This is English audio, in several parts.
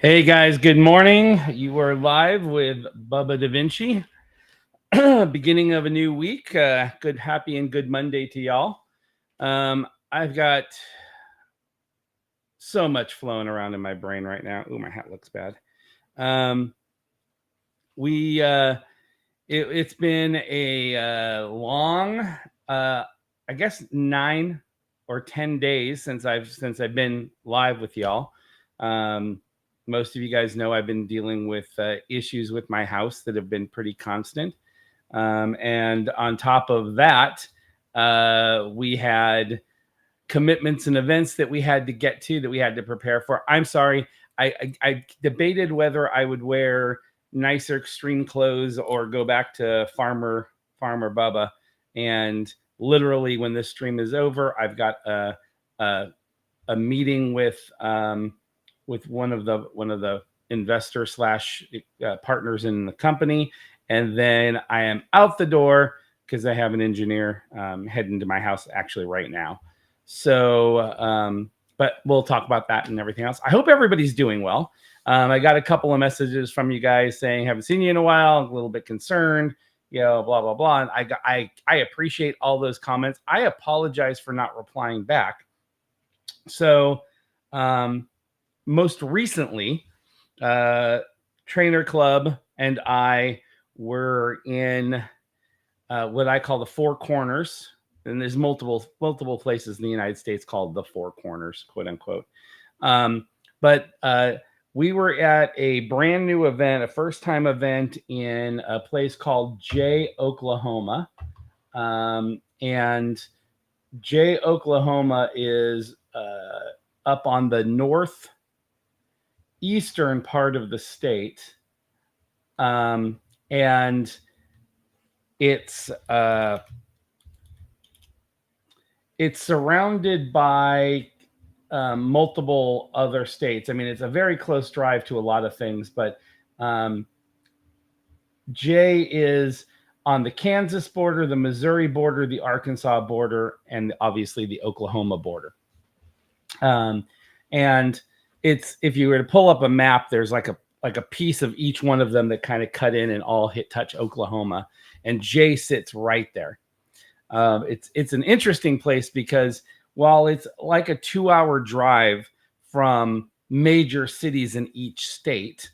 Hey guys, good morning. You are live with Bubba Da Vinci. Beginning of a new week. Good, happy, and good Monday to y'all. I've got so much flowing around in my brain right now. Ooh, my hat looks bad. It's been a long, I guess 9 or 10 days since I've been live with y'all. Most of you guys know I've been dealing with issues with my house that have been pretty constant. And on top of that, we had commitments and events that we had to get to, that we had to prepare for. I'm sorry. I debated whether I would wear nicer extreme clothes or go back to Farmer Bubba. And literally when this stream is over, I've got a meeting with one of the investor slash partners in the company. And then I am out the door because I have an engineer heading to my house actually right now. So, but we'll talk about that and everything else. I hope everybody's doing well. I got a couple of messages from you guys saying, haven't seen you in a while, a little bit concerned, blah, blah, blah. And I appreciate all those comments. I apologize for not replying back. So, most recently, Trainer Club and I were in what I call the Four Corners. And there's multiple places in the United States called the Four Corners, quote unquote. But we were at a brand new event, a first time event in a place called Jay, Oklahoma. And Jay, Oklahoma is up on the northeastern part of the state. And it's surrounded by multiple other states. I mean, it's a very close drive to a lot of things, but Jay is on the Kansas border, the Missouri border, the Arkansas border, and obviously the Oklahoma border. And it's, if you were to pull up a map, there's like a piece of each one of them that kind of cut in and all touch Oklahoma, and Jay sits right there. It's an interesting place because while it's like a 2-hour drive from major cities in each state,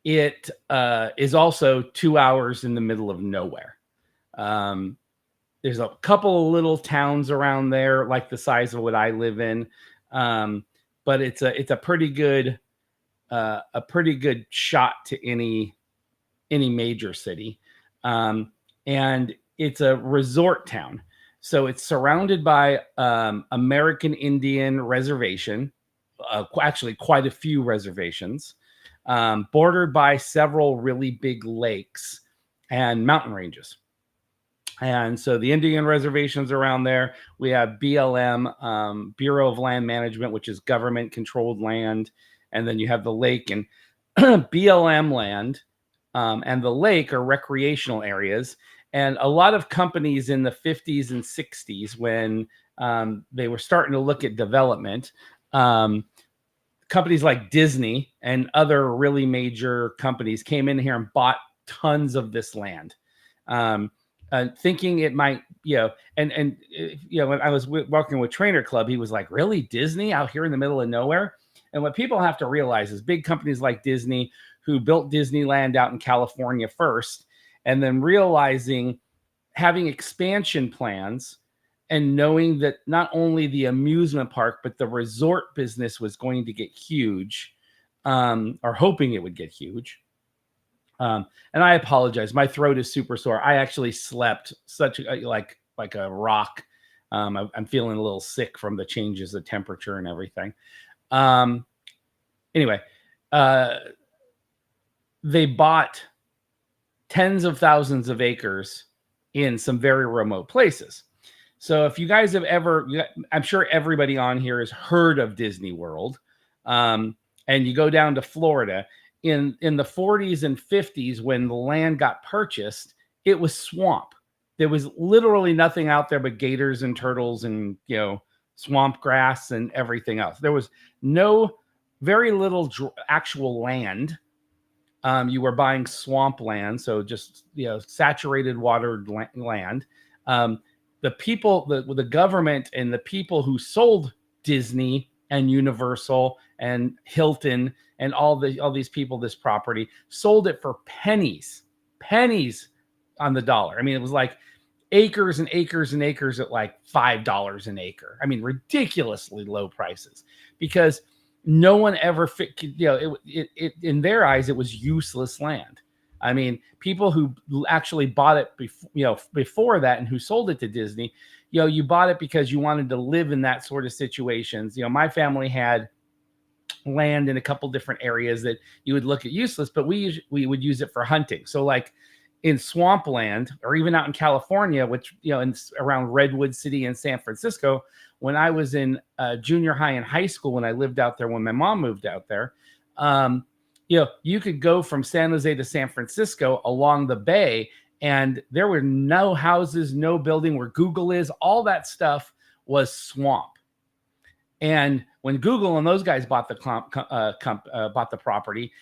it is also 2 hours in the middle of nowhere. There's a couple of little towns around there, like the size of what I live in, but it's a pretty good shot to any major city, and it's a resort town. So it's surrounded by American Indian reservation, actually quite a few reservations, bordered by several really big lakes and mountain ranges. And so the Indian reservations around there, we have BLM, Bureau of Land Management, which is government controlled land. And then you have the lake, and BLM land and the lake are recreational areas. And a lot of companies in the 50s and 60s, when they were starting to look at development, companies like Disney and other really major companies came in here and bought tons of this land, thinking it might, and when I was working with Trainer Club, he was like, really, Disney out here in the middle of nowhere? And what people have to realize is big companies like Disney, who built Disneyland out in California first, and then realizing, having expansion plans and knowing that not only the amusement park, but the resort business was going to get huge, or hoping it would get huge. And I apologize. My throat is super sore. I actually slept like a rock. I'm feeling a little sick from the changes of temperature and everything. Anyway, they bought tens of thousands of acres in some very remote places. So if you guys have ever, I'm sure everybody on here has heard of Disney World, and you go down to Florida in the 40s and 50s, when the land got purchased, it was swamp. There was literally nothing out there but gators and turtles and, swamp grass and everything else. There was very little actual land. You were buying swamp land, so just saturated watered land. The people, the government, and the people who sold Disney and Universal and Hilton and all these people this property sold it for pennies on the dollar. I mean, it was like acres and acres and acres at like $5 an acre. I mean, ridiculously low prices, because no one ever it in their eyes, it was useless land. I mean, people who actually bought it before that and who sold it to Disney, you bought it because you wanted to live in that sort of situations. My family had land in a couple different areas that you would look at useless, but we would use it for hunting. So like in swampland, or even out in California, which, around Redwood City and San Francisco, when I was in junior high and high school, when I lived out there, when my mom moved out there, you could go from San Jose to San Francisco along the bay, and there were no houses, no building. Where Google is, all that stuff was swamp. And when Google and those guys bought the property,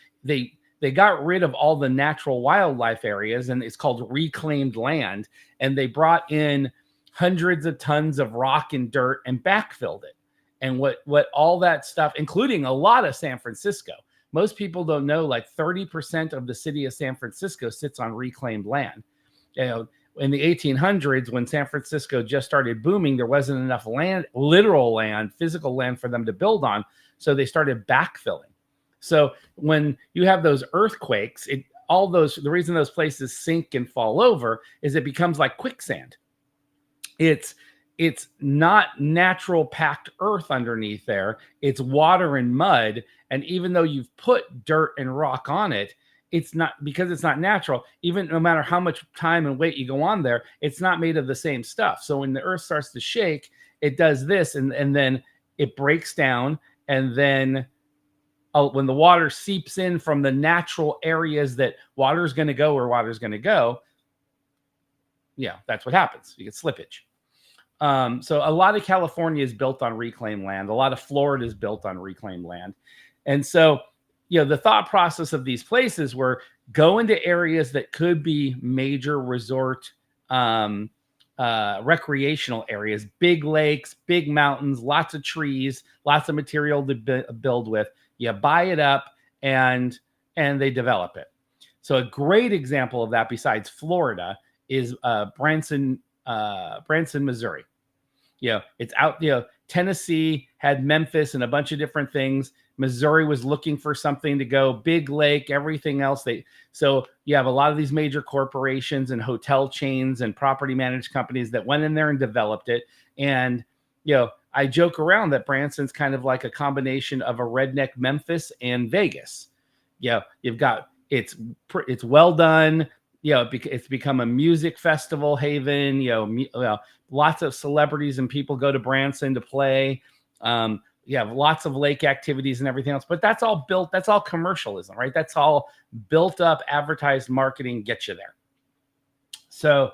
they got rid of all the natural wildlife areas, and it's called reclaimed land. And they brought in hundreds of tons of rock and dirt and backfilled it. And what all that stuff, including a lot of San Francisco, Most people don't know like 30% of the city of San Francisco sits on reclaimed land. You know, in the 1800s, when San Francisco just started booming, there wasn't enough land, literal land, physical land for them to build on. So they started backfilling. So when you have those earthquakes, the reason those places sink and fall over is it becomes like quicksand. It's not natural packed earth underneath there. It's water and mud. And even though you've put dirt and rock on it, it's not, because it's not natural. Even no matter how much time and weight you go on there, it's not made of the same stuff. So when the earth starts to shake, it does this, and then it breaks down. And then when the water seeps in from the natural areas that water is going to go where water is going to go, yeah, that's what happens. You get slippage. So a lot of California is built on reclaimed land. A lot of Florida is built on reclaimed land. And so, the thought process of these places were go into areas that could be major resort, recreational areas, big lakes, big mountains, lots of trees, lots of material to build with. You buy it up and they develop it. So a great example of that, besides Florida, is Branson, Missouri. It's out. Tennessee had Memphis and a bunch of different things. Missouri was looking for something to go, big lake, everything else. So you have a lot of these major corporations and hotel chains and property managed companies that went in there and developed it. And, I joke around that Branson's kind of like a combination of a redneck Memphis and Vegas. You've got, it's well done. It's become a music festival haven. Lots of celebrities and people go to Branson to play. You have lots of lake activities and everything else, but that's all built. That's all commercialism, right? That's all built up, advertised marketing gets you there. So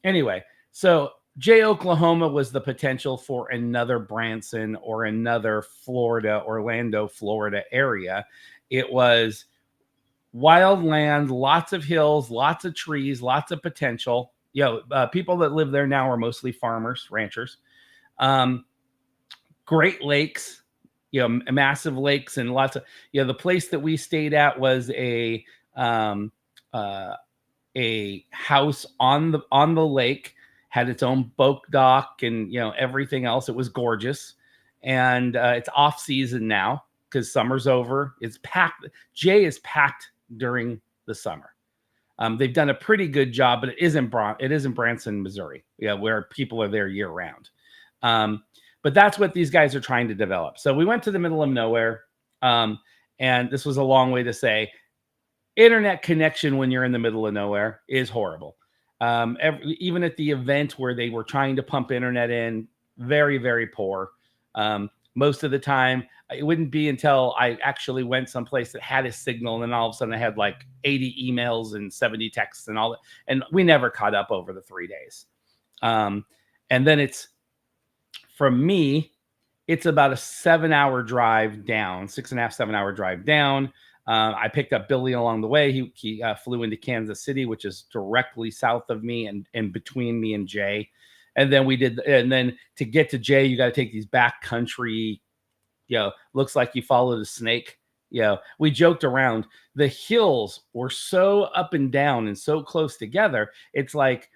anyway, so Jay, Oklahoma was the potential for another Branson or another Florida, Orlando, Florida area. It was wild land, lots of hills, lots of trees, lots of potential. People that live there now are mostly farmers, ranchers. Great lakes, massive lakes, and lots of, the place that we stayed at was a house on the lake, had its own boat dock and, everything else. It was gorgeous. And it's off season now because summer's over. It's packed. Jay is packed during the summer. They've done a pretty good job, but it isn't Branson, Missouri, where people are there year round. But that's what these guys are trying to develop. So we went to the middle of nowhere. And this was a long way to say internet connection when you're in the middle of nowhere is horrible. Even at the event where they were trying to pump internet in, very, very poor. Most of the time, it wouldn't be until I actually went someplace that had a signal, and then all of a sudden I had like 80 emails and 70 texts and all that. And we never caught up over the 3 days. And then from me, it's about a 7-hour drive down, 6.5, 7-hour drive down. I picked up Billy along the way. He flew into Kansas City, which is directly south of me and between me and Jay. And then to get to Jay, you got to take these backcountry, looks like you followed a snake. We joked around. The hills were so up and down and so close together. It's like,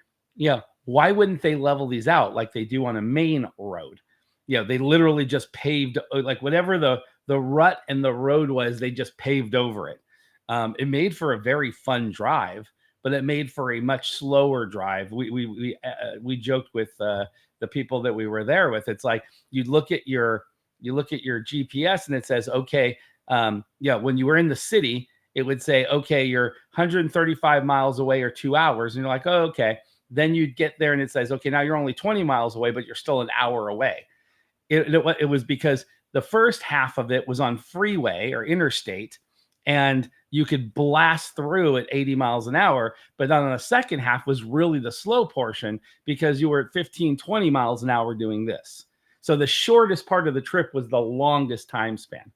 why wouldn't they level these out like they do on a main road? They literally just paved, like whatever the rut and the road was, they just paved over it. It made for a very fun drive, but it made for a much slower drive. We joked with the people that we were there with. It's like you look at your GPS and it says, okay, when you were in the city, it would say, okay, you're 135 miles away or 2 hours, and you're like, oh, okay. Then you'd get there and it says, okay, now you're only 20 miles away, but you're still an hour away. It was because the first half of it was on freeway or interstate, and you could blast through at 80 miles an hour. But then on the second half was really the slow portion because you were at 15, 20 miles an hour doing this. So the shortest part of the trip was the longest time span.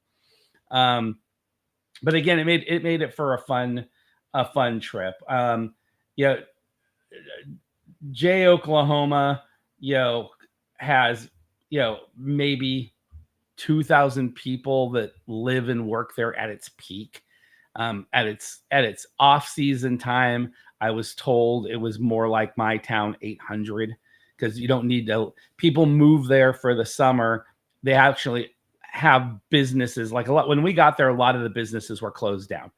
But again, it made it for a fun trip. Jay, Oklahoma, has, maybe 2,000 people that live and work there at its peak. At its off-season time, I was told it was more like my town, 800, because you don't need to. People move there for the summer. They actually have businesses like a lot. When we got there, a lot of the businesses were closed down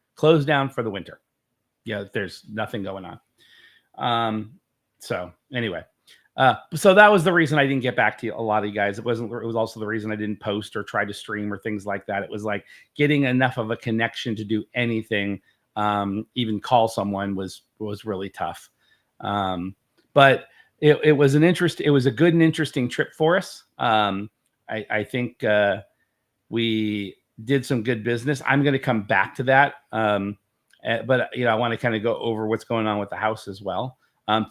for the winter. Yeah, there's nothing going on. So anyway, so that was the reason I didn't get back to a lot of you guys. It was also the reason I didn't post or try to stream or things like that. It was like getting enough of a connection to do anything, even call someone was really tough. But it was it was a good and interesting trip for us. I think we did some good business. I'm going to come back to that. But I want to kind of go over what's going on with the house as well.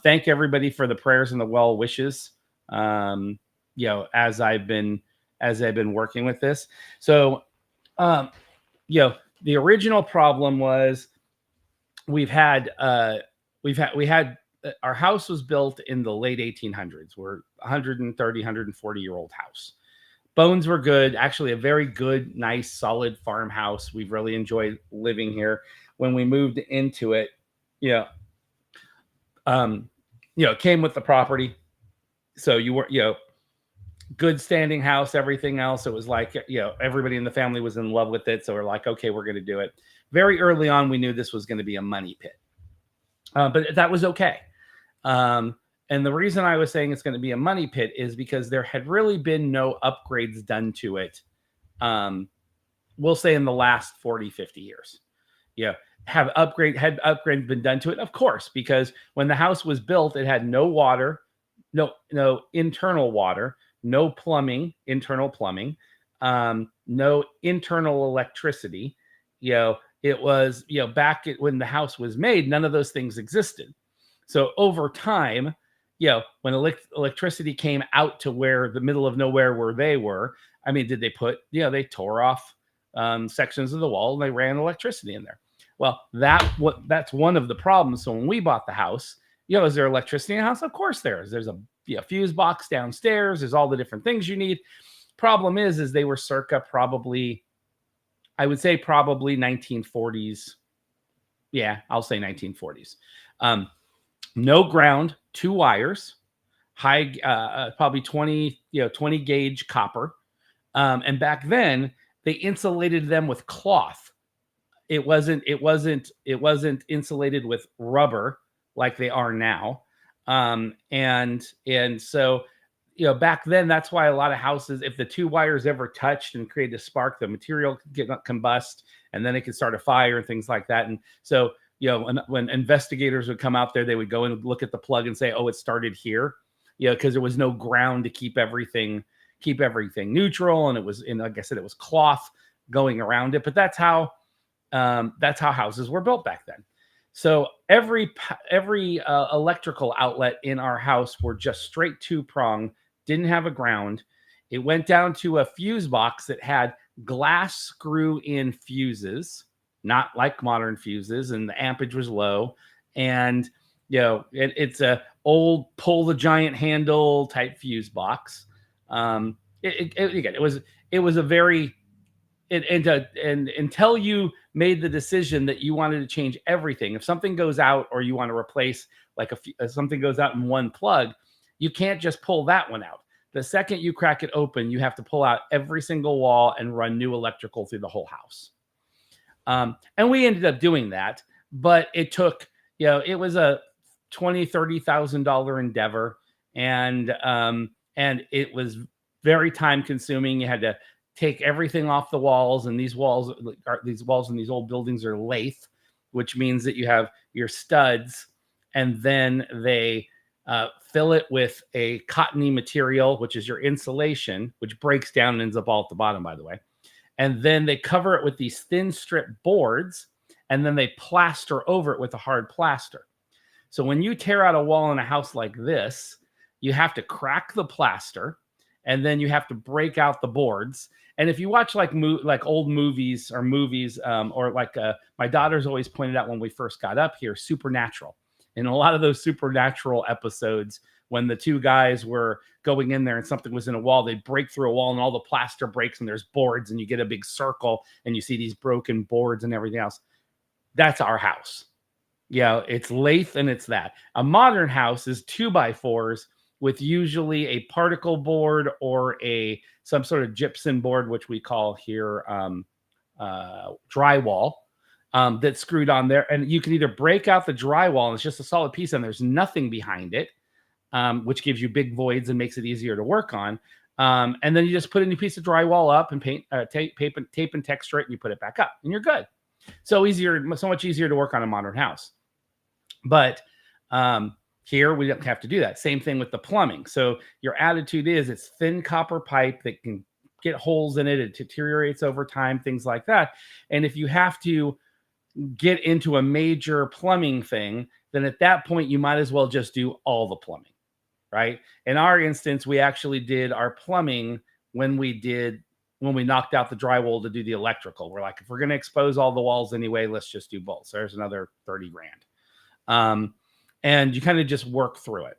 Thank everybody for the prayers and the well wishes. As I've been working with this. So, the original problem was we had our house was built in the late 1800s. We're 130, 140-year-old house. Bones were good. Actually, a very good, nice, solid farmhouse. We've really enjoyed living here. When we moved into it, it came with the property. So you were, good standing house, everything else. It was like, everybody in the family was in love with it. So we're like, okay, we're going to do it. Very early on, we knew this was going to be a money pit. But that was okay. And the reason I was saying it's going to be a money pit is because there had really been no upgrades done to it. We'll say in the last 40, 50 years. Had upgrades been done to it? Of course, because when the house was built, it had no water, no internal water, no plumbing, internal plumbing, no internal electricity. It was, back when the house was made, none of those things existed. So over time, when electricity came out to where the middle of nowhere where they were, I mean, did they put, they tore off sections of the wall and they ran electricity in there. Well, that's one of the problems. So when we bought the house, is there electricity in the house? Of course there is. There's a fuse box downstairs. There's all the different things you need. Problem is they were circa probably 1940s. Yeah, I'll say 1940s. No ground, 2 wires, high, probably 20 gauge copper. And back then they insulated them with cloth. It wasn't insulated with rubber like they are now. And so, back then, that's why a lot of houses, if the 2 wires ever touched and created a spark, the material could get combust and then it could start a fire and things like that. And so, when investigators would come out there, they would go and look at the plug and say, oh, it started here. Because there was no ground to keep everything neutral. And it was, like I said, it was cloth going around it. But that's how houses were built back then. So every electrical outlet in our house were just straight 2-prong, didn't have a ground. It went down to a fuse box that had glass screw-in fuses, not like modern fuses, and the ampage was low. And it's a old pull the giant handle type fuse box. Again, it was a very and until you made the decision that you wanted to change everything, if something goes out or you want to replace, like something goes out in one plug, you can't just pull that one out. The second you crack it open, you have to pull out every single wall and run new electrical through the whole house. And we ended up doing that, but it took, it was a $20,000-$30,000 endeavor, and it was very time consuming. You had to take everything off the walls, and these walls in these old buildings are lathe, which means that you have your studs, and then they fill it with a cottony material, which is your insulation, which breaks down and ends up all at the bottom, by the way. And then they cover it with these thin strip boards, and then they plaster over it with a hard plaster. So when you tear out a wall in a house like this, you have to crack the plaster, and then you have to break out the boards. And if you watch like old movies, or like my daughter's always pointed out when we first got up here, Supernatural. In a lot of those Supernatural episodes, when the two guys were going in there and something was in a wall, they'd break through a wall and all the plaster breaks and there's boards and you get a big circle and you see these broken boards and everything else. That's our house. It's lathe and it's that. A modern house is 2x4s with usually a particle board or some sort of gypsum board, which we call here drywall, that's screwed on there. And you can either break out the drywall and it's just a solid piece and there's nothing behind it, which gives you big voids and makes it easier to work on. And then you just put a new piece of drywall up and paint, tape and texture it, and you put it back up and you're good. So much easier to work on a modern house. But here we don't have to do that. Same thing with the plumbing. So your attitude is it's thin copper pipe that can get holes in it. It deteriorates over time, things like that. And if you have to get into a major plumbing thing, then at that point, you might as well just do all the plumbing, right? In our instance, we actually did our plumbing when we knocked out the drywall to do the electrical. We're like, if we're going to expose all the walls anyway, let's just do both. So there's another 30 grand. And you kind of just work through it.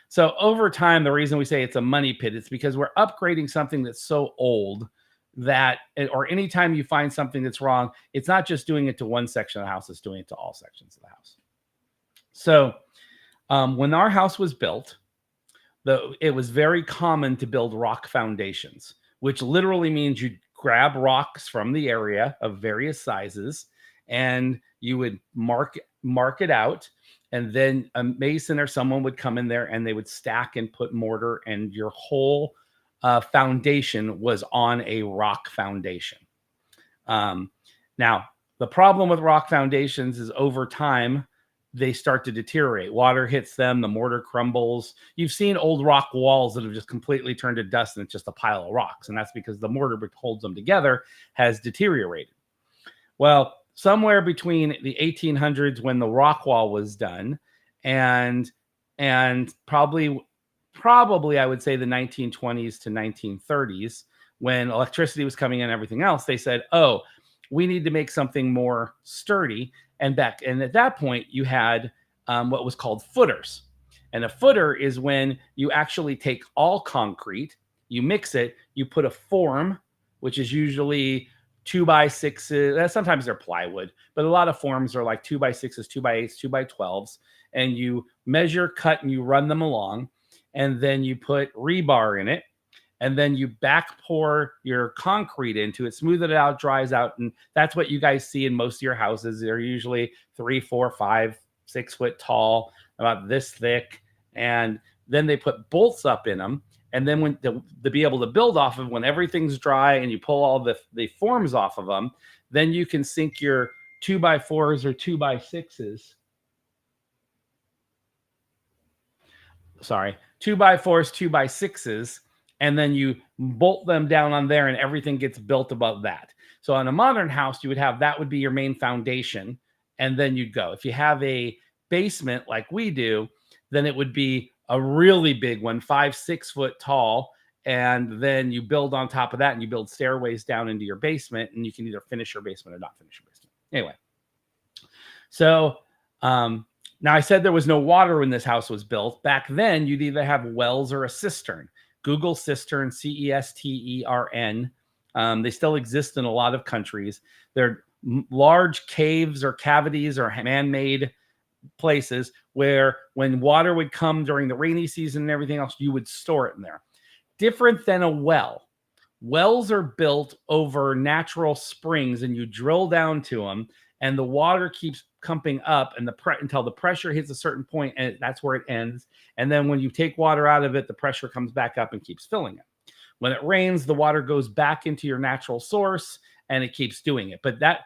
So over time, the reason we say it's a money pit, it's because we're upgrading something that's so old or anytime you find something that's wrong, it's not just doing it to one section of the house, it's doing it to all sections of the house. So when our house was built, it was very common to build rock foundations, which literally means you grab rocks from the area of various sizes and you would mark it out. And then a mason or someone would come in there and they would stack and put mortar, and your whole foundation was on a rock foundation. Now, the problem with rock foundations is over time, they start to deteriorate. Water hits them, the mortar crumbles. You've seen old rock walls that have just completely turned to dust and it's just a pile of rocks. And that's because the mortar that holds them together has deteriorated. Well, somewhere between the 1800s when the rock wall was done and probably I would say the 1920s to 1930s when electricity was coming in and everything else, they said, oh, we need to make something more sturdy. And at that point, you had what was called footers. And a footer is when you actually take all concrete, you mix it, you put a form, which is usually 2x6s. Sometimes they're plywood, but a lot of forms are like 2x6s, 2x8s, 2x12s. And you measure, cut, and you run them along. And then you put rebar in it. And then you back pour your concrete into it, smooth it out, dries out. And that's what you guys see in most of your houses. They're usually 3, 4, 5, 6 foot tall, about this thick. And then they put bolts up in them. And then when to be able to build off of, when everything's dry and you pull all the forms off of them, then you can sink your 2x4s or 2x6s. 2x4s, 2x6s. And then you bolt them down on there and everything gets built above that. So on a modern house, you would have, that would be your main foundation. And then you'd go. If you have a basement like we do, then it would be a really big one, 5, 6 foot tall. And then you build on top of that and you build stairways down into your basement, and you can either finish your basement or not finish your basement. Anyway. So, now I said there was no water when this house was built. Back then, you'd either have wells or a cistern. Google cistern, Cestern. They still exist in a lot of countries. They're large caves or cavities or man-made places where when water would come during the rainy season and everything else, you would store it in there. Different than a well. Wells are built over natural springs, and you drill down to them, and the water keeps pumping up and until the pressure hits a certain point, and that's where it ends. And then when you take water out of it, the pressure comes back up and keeps filling it. When it rains, the water goes back into your natural source and it keeps doing it. But that,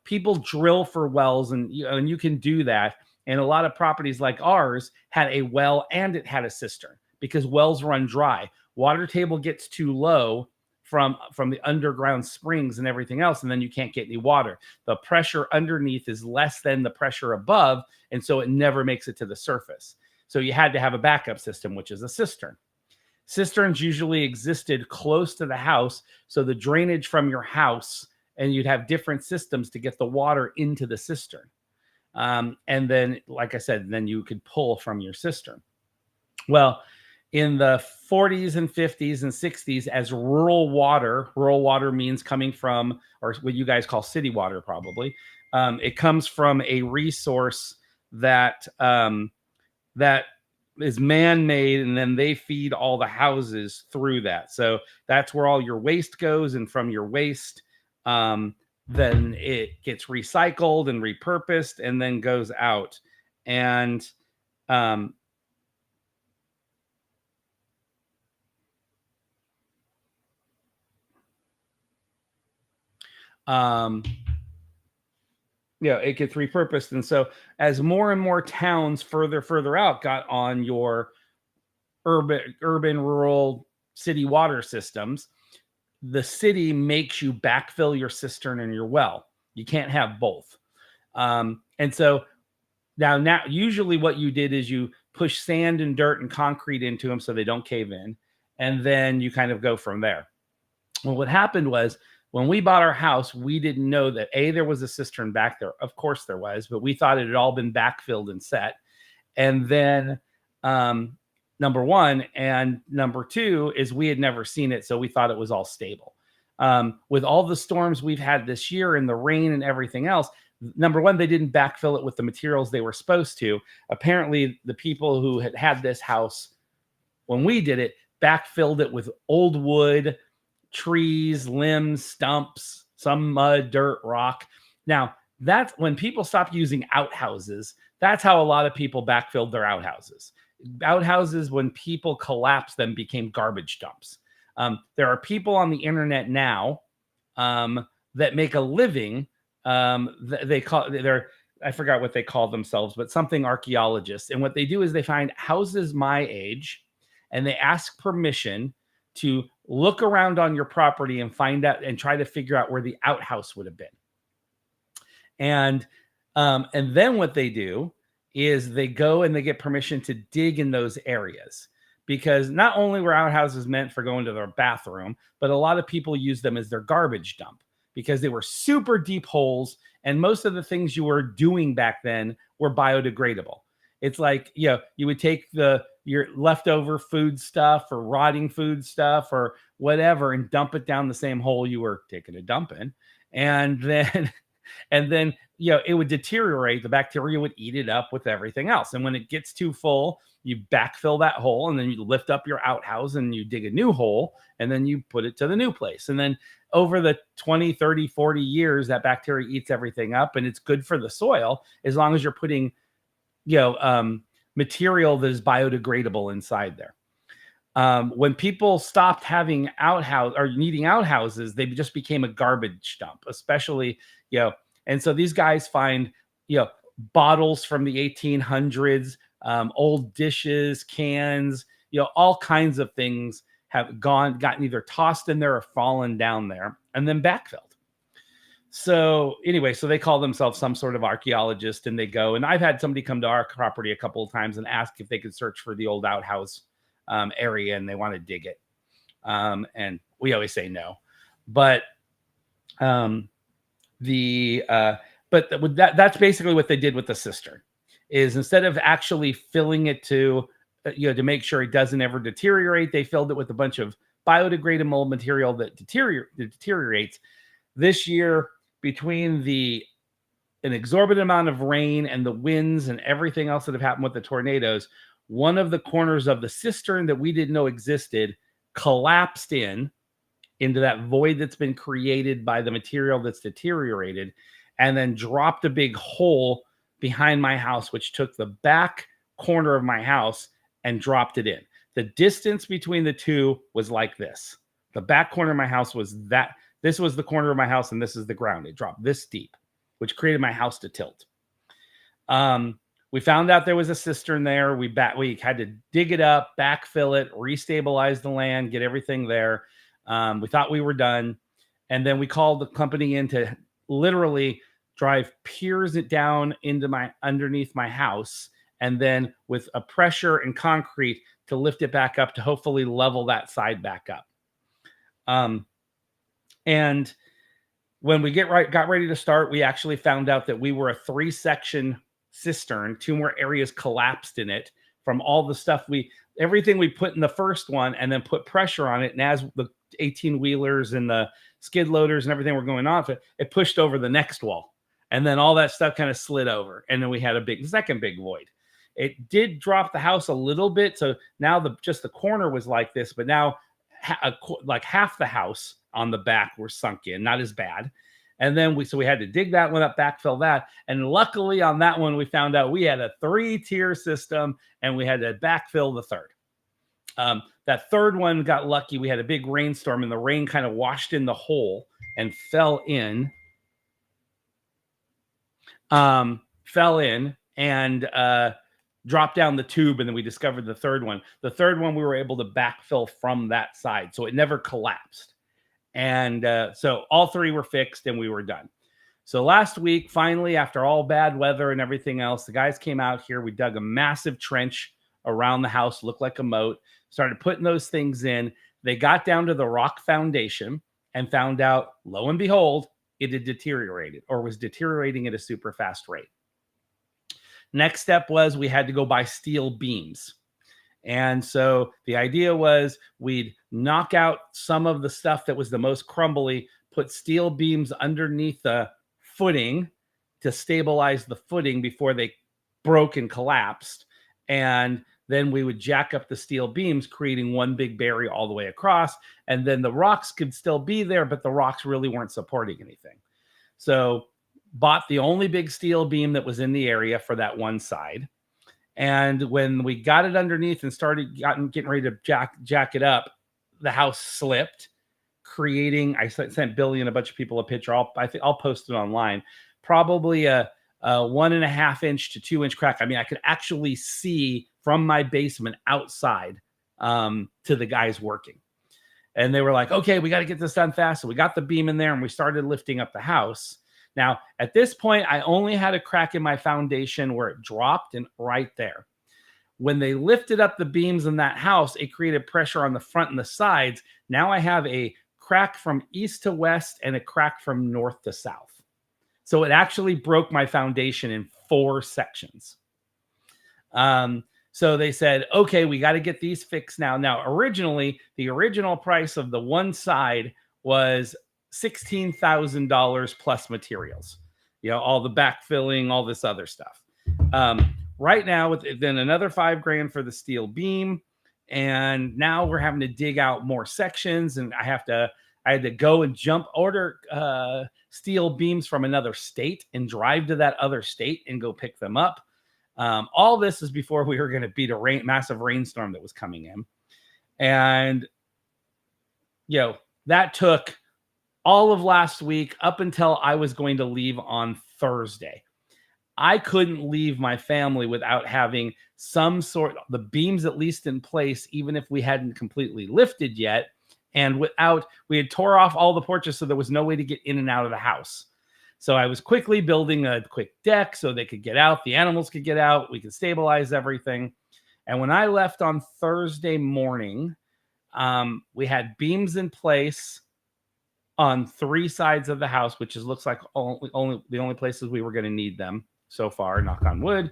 people drill for wells, and you can do that. And a lot of properties like ours had a well and it had a cistern because wells run dry. Water table gets too low from the underground springs and everything else, and then you can't get any water. The pressure underneath is less than the pressure above, and so it never makes it to the surface. So you had to have a backup system, which is a cistern. Cisterns usually existed close to the house, so the drainage from your house, and you'd have different systems to get the water into the cistern. And then, like I said, then you could pull from your cistern. Well, in the 40s and 50s and 60s, as rural water means coming from, or what you guys call city water, probably. It comes from a resource that that is man-made, and then they feed all the houses through that. So that's where all your waste goes, and from your waste, then it gets recycled and repurposed, and then goes out. And um, um, it gets repurposed. And so as more and more towns further out got on your urban, rural, city water systems, the city makes you backfill your cistern and your well. You can't have both. And so now usually what you did is you push sand and dirt and concrete into them so they don't cave in, and then you kind of go from there. Well, what happened was, when we bought our house, we didn't know that there was a cistern back there. Of course there was, but we thought it had all been backfilled and set. And then number one, and number two is we had never seen it, so we thought it was all stable. With all the storms we've had this year and the rain and everything else, number one, they didn't backfill it with the materials they were supposed to. Apparently, the people who had this house when we did it backfilled it with old wood, trees, limbs, stumps, some mud, dirt, rock. Now, that's when people stopped using outhouses. That's how a lot of people backfilled their outhouses. Outhouses, when people collapsed them, became garbage dumps. There are people on the internet now that make a living. They call I forgot what they call themselves, but something archaeologists. And what they do is they find houses my age, and they ask permission to look around on your property and find out and try to figure out where the outhouse would have been. And then what they do is they go and they get permission to dig in those areas, because not only were outhouses meant for going to their bathroom, but a lot of people use them as their garbage dump, because they were super deep holes, and most of the things you were doing back then were biodegradable. It's like, you would take your leftover food stuff or rotting food stuff or whatever and dump it down the same hole you were taking a dump in. And then it would deteriorate. The bacteria would eat it up with everything else. And when it gets too full, you backfill that hole, and then you lift up your outhouse and you dig a new hole, and then you put it to the new place. And then over the 20, 30, 40 years, that bacteria eats everything up, and it's good for the soil as long as you're putting material that is biodegradable inside there. When people stopped having outhouse or needing outhouses, they just became a garbage dump, especially, and so these guys find, bottles from the 1800s, old dishes, cans, all kinds of things have gotten either tossed in there or fallen down there and then backfilled. So anyway, so they call themselves some sort of archaeologist, and they go, and I've had somebody come to our property a couple of times and ask if they could search for the old outhouse area, and they want to dig it. And we always say no, but that's basically what they did with the cistern, is instead of actually filling it to make sure it doesn't ever deteriorate, they filled it with a bunch of biodegradable material that deteriorates. This year, between an exorbitant amount of rain and the winds and everything else that have happened with the tornadoes, one of the corners of the cistern that we didn't know existed collapsed into that void that's been created by the material that's deteriorated, and then dropped a big hole behind my house, which took the back corner of my house and dropped it in. The distance between the two was like this. The back corner of my house was that. This was the corner of my house, and this is the ground. It dropped this deep, which created my house to tilt. We found out there was a cistern there. We had to dig it up, backfill it, restabilize the land, get everything there. We thought we were done. And then we called the company in to literally drive piers it down underneath my house, and then with a pressure and concrete to lift it back up to hopefully level that side back up. And when we got ready to start, we actually found out that we were a 3-section cistern. 2 more areas collapsed in it from all the stuff everything we put in the first one and then put pressure on it. And as the 18 wheelers and the skid loaders and everything were going off, it pushed over the next wall. And then all that stuff kind of slid over. And then we had a second big void. It did drop the house a little bit. So now just the corner was like this, but now like half the house on the back were sunk in, not as bad. And then we had to dig that one up, backfill that. And luckily on that one, we found out we had a 3-tier system and we had to backfill the third. That third one got lucky. We had a big rainstorm and the rain kind of washed in the hole and fell in and dropped down the tube. And then we discovered the third one. The third one, we were able to backfill from that side. So it never collapsed. And so all 3 were fixed and we were done. So last week, finally, after all bad weather and everything else, the guys came out here. We dug a massive trench around the house, looked like a moat, started putting those things in. They got down to the rock foundation and found out, lo and behold, it had deteriorated or was deteriorating at a super fast rate. Next step was we had to go buy steel beams. And so the idea was we'd knock out some of the stuff that was the most crumbly, put steel beams underneath the footing to stabilize the footing before they broke and collapsed. And then we would jack up the steel beams, creating one big barrier all the way across. And then the rocks could still be there, but the rocks really weren't supporting anything. So bought the only big steel beam that was in the area for that one side. And when we got it underneath and started getting ready to jack it up, the house slipped, creating, I sent Billy and a bunch of people a picture. I'll post it online. Probably a 1.5 inch to 2 inch crack. I mean, I could actually see from my basement outside to the guys working. And they were like, okay, we got to get this done fast. So we got the beam in there and we started lifting up the house. Now, at this point, I only had a crack in my foundation where it dropped and right there. When they lifted up the beams in that house, it created pressure on the front and the sides. Now I have a crack from east to west and a crack from north to south. So it actually broke my foundation in 4 sections. So they said, okay, we got to get these fixed now. Now, originally, the original price of the one side was $16,000 plus materials, all the backfilling, all this other stuff. Right now, then another $5,000 for the steel beam. And now we're having to dig out more sections. And I had to go and order steel beams from another state and drive to that other state and go pick them up. All this is before we were going to beat a massive rainstorm that was coming in. And, that took all of last week up until I was going to leave on Thursday. I couldn't leave my family without having the beams at least in place, even if we hadn't completely lifted yet. And we had tore off all the porches, so there was no way to get in and out of the house. So I was quickly building a quick deck so they could get out, the animals could get out, we could stabilize everything. And when I left on Thursday morning, we had beams in place on 3 sides of the house, which looks like only the only places we were going to need them so far, knock on wood.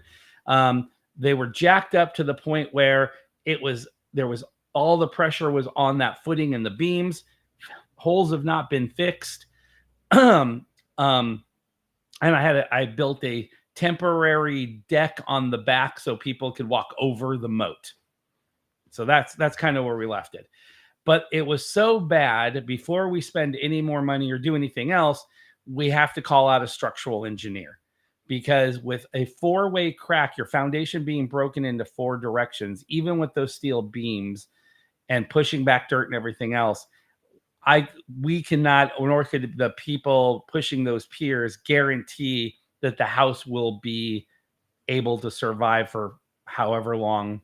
They were jacked up to the point where there was all the pressure was on that footing and the beams. Holes have not been fixed. And I built a temporary deck on the back so people could walk over the moat. So that's kind of where we left it. But it was so bad, before we spend any more money or do anything else, we have to call out a structural engineer. Because with a 4-way crack, your foundation being broken into 4 directions, even with those steel beams and pushing back dirt and everything else, we cannot, nor could the people pushing those piers, guarantee that the house will be able to survive for however long.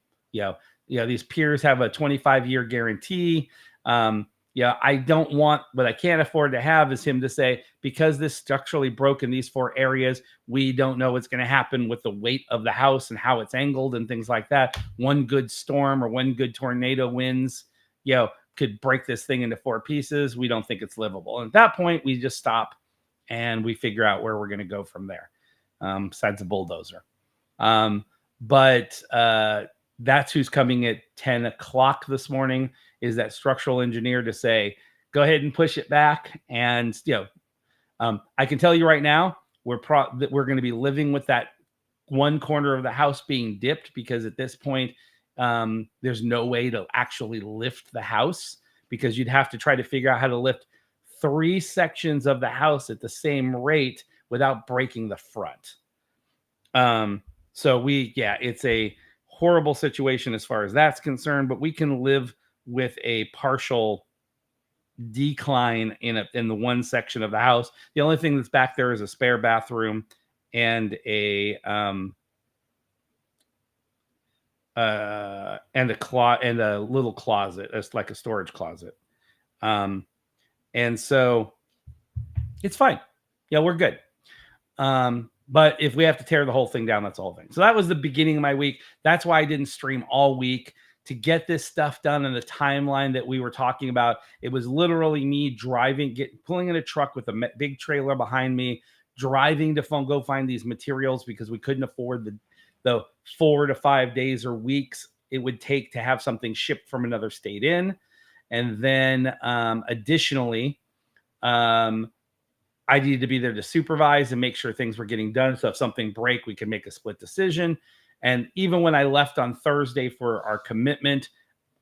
These piers have a 25-year guarantee. I don't want, what I can't afford to have is him to say, because this structurally broke in these 4 areas, we don't know what's going to happen with the weight of the house and how it's angled and things like that. One good storm or one good tornado winds, could break this thing into 4 pieces. We don't think it's livable. And at that point, we just stop and we figure out where we're going to go from there, besides a bulldozer. But that's who's coming at 10 o'clock this morning, is that structural engineer to say, go ahead and push it back. And, I can tell you right now, we're going to be living with that one corner of the house being dipped, because at this point, there's no way to actually lift the house, because you'd have to try to figure out how to lift 3 sections of the house at the same rate without breaking the front. So it's a horrible situation as far as that's concerned, but we can live with a partial decline in the one section of the house. The only thing that's back there is a spare bathroom and a little closet. It's like a storage closet. And so it's fine. Yeah, we're good. But if we have to tear the whole thing down, that's the whole thing. So that was the beginning of my week. That's why I didn't stream all week, to get this stuff done in the timeline that we were talking about. It was literally me pulling in a truck with a big trailer behind me, driving to go find these materials, because we couldn't afford the 4 to 5 days or weeks it would take to have something shipped from another state in. And then additionally, I needed to be there to supervise and make sure things were getting done. So if something break, we could make a split decision. And even when I left on Thursday for our commitment,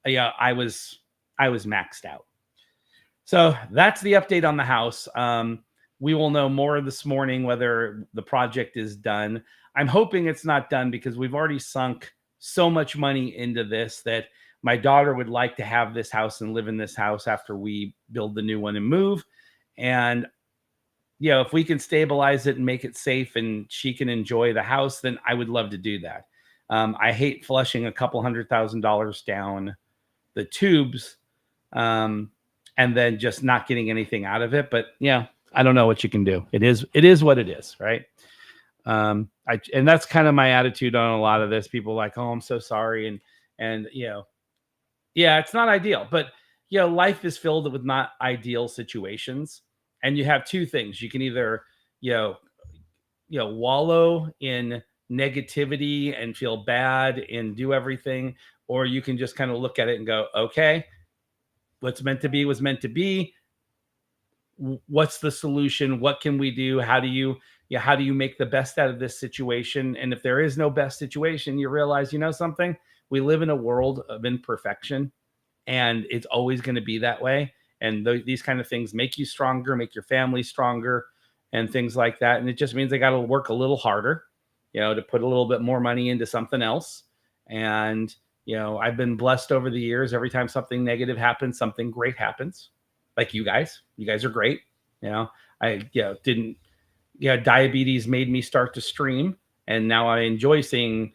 I was maxed out. So that's the update on the house. We will know more this morning whether the project is done. I'm hoping it's not done, because we've already sunk so much money into this that my daughter would like to have this house and live in this house after we build the new one and move. And if we can stabilize it and make it safe and she can enjoy the house, then I would love to do that. I hate flushing a couple $100,000 down the tubes and then just not getting anything out of it. But I don't know what you can do. It is what it is, right? And that's kind of my attitude on a lot of this. People are like, oh, I'm so sorry. And it's not ideal, but life is filled with not ideal situations. And you have two things. You can either, wallow in negativity and feel bad and do everything, or you can just kind of look at it and go, okay, what's meant to be was meant to be. What's the solution? What can we do? How do you make the best out of this situation? And if there is no best situation, you realize, something, we live in a world of imperfection, and it's always going to be that way. And these kind of things make you stronger, make your family stronger, and things like that. And it just means I got to work a little harder, to put a little bit more money into something else. And, I've been blessed over the years. Every time something negative happens, something great happens. Like you guys are great. Diabetes made me start to stream. And now I enjoy seeing,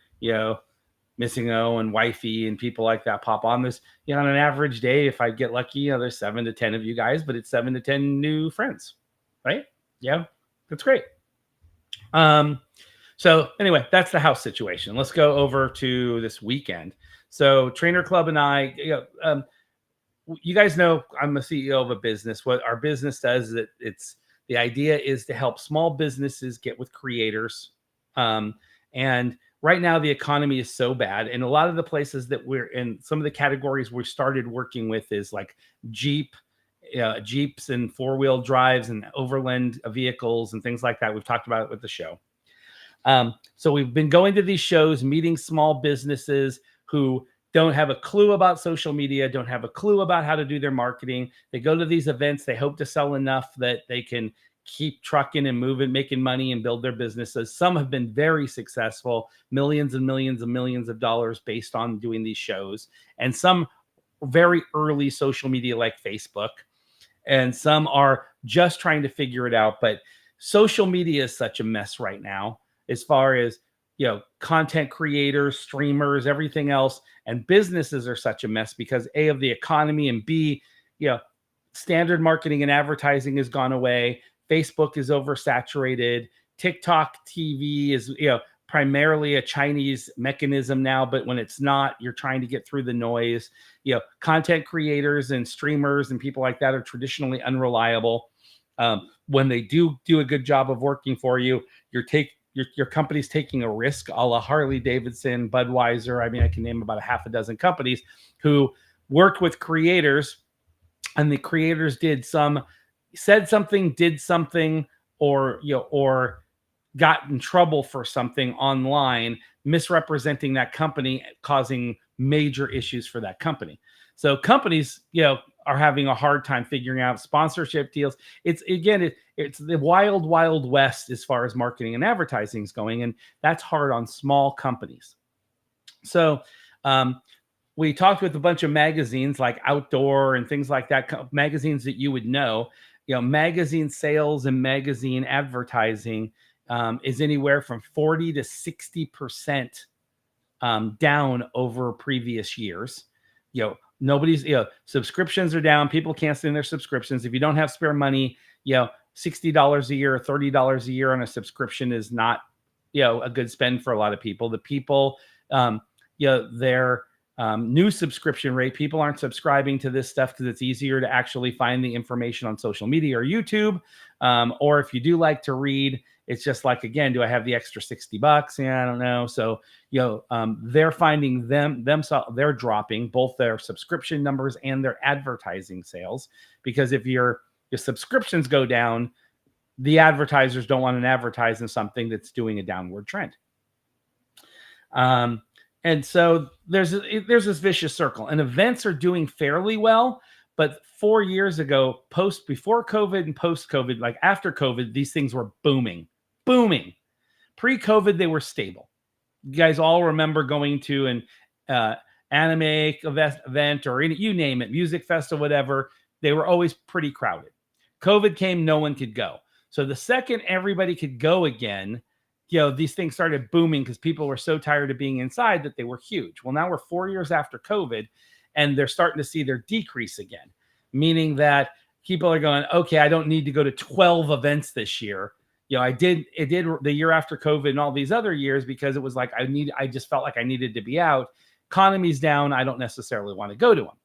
Missing O and Wifey and people like that pop on this. On an average day, if I get lucky, there's 7 to 10 of you guys, but it's 7 to 10 new friends, right? Yeah, that's great. So anyway, that's the house situation. Let's go over to this weekend. So Trainer Club and I, you guys know I'm the CEO of a business. What our business does is the idea is to help small businesses get with creators. And right now the economy is so bad. And a lot of the places that we're in, some of the categories we started working with is like Jeeps and 4-wheel drives and overland vehicles and things like that. We've talked about it with the show. So we've been going to these shows, meeting small businesses who don't have a clue about social media, don't have a clue about how to do their marketing. They go to these events. They hope to sell enough that they can keep trucking and moving, making money and build their businesses. Some have been very successful, millions and millions and millions of dollars based on doing these shows. And some very early social media like Facebook. And some are just trying to figure it out. But social media is such a mess right now as far as, content creators, streamers, everything else. And businesses are such a mess because A, of the economy, and B, standard marketing and advertising has gone away. Facebook is oversaturated. TikTok TV is, primarily a Chinese mechanism now, but when it's not, you're trying to get through the noise. Content creators and streamers and people like that are traditionally unreliable. When they do a good job of working for you, your company's taking a risk, a la Harley Davidson, Budweiser. I mean, I can name about a half a dozen companies who worked with creators, and the creators said something, did something, or or got in trouble for something online, misrepresenting that company, causing major issues for that company. So companies, are having a hard time figuring out sponsorship deals. It's the wild west as far as marketing and advertising is going, and that's hard on small companies. So we talked with a bunch of magazines like Outdoor and things like that, magazines that you would know. Magazine sales and magazine advertising is anywhere from 40 to 60% down over previous years. Nobody's, subscriptions are down. People canceling their subscriptions. If you don't have spare money, $60 a year or $30 a year on a subscription is not, a good spend for a lot of people. The people, their new subscription rate, people aren't subscribing to this stuff because it's easier to actually find the information on social media or YouTube. Or if you do like to read, it's just like, again, do I have the extra $60? Yeah, I don't know. So, they're finding they're dropping both their subscription numbers and their advertising sales, because if your subscriptions go down, the advertisers don't want to advertise in something that's doing a downward trend. And so there's this vicious circle, and events are doing fairly well. But 4 years ago, before COVID and post COVID, like after COVID, these things were booming. Pre-COVID, they were stable. You guys all remember going to an anime event or you name it, music festival, whatever. They were always pretty crowded. COVID came, no one could go. So the second everybody could go again, these things started booming because people were so tired of being inside that they were huge. Well, now we're 4 years after COVID, and they're starting to see their decrease again, meaning that people are going, okay, I don't need to go to 12 events this year. I did the year after COVID and all these other years because it was like I just felt like I needed to be out. Economy's down. I don't necessarily want to go to them.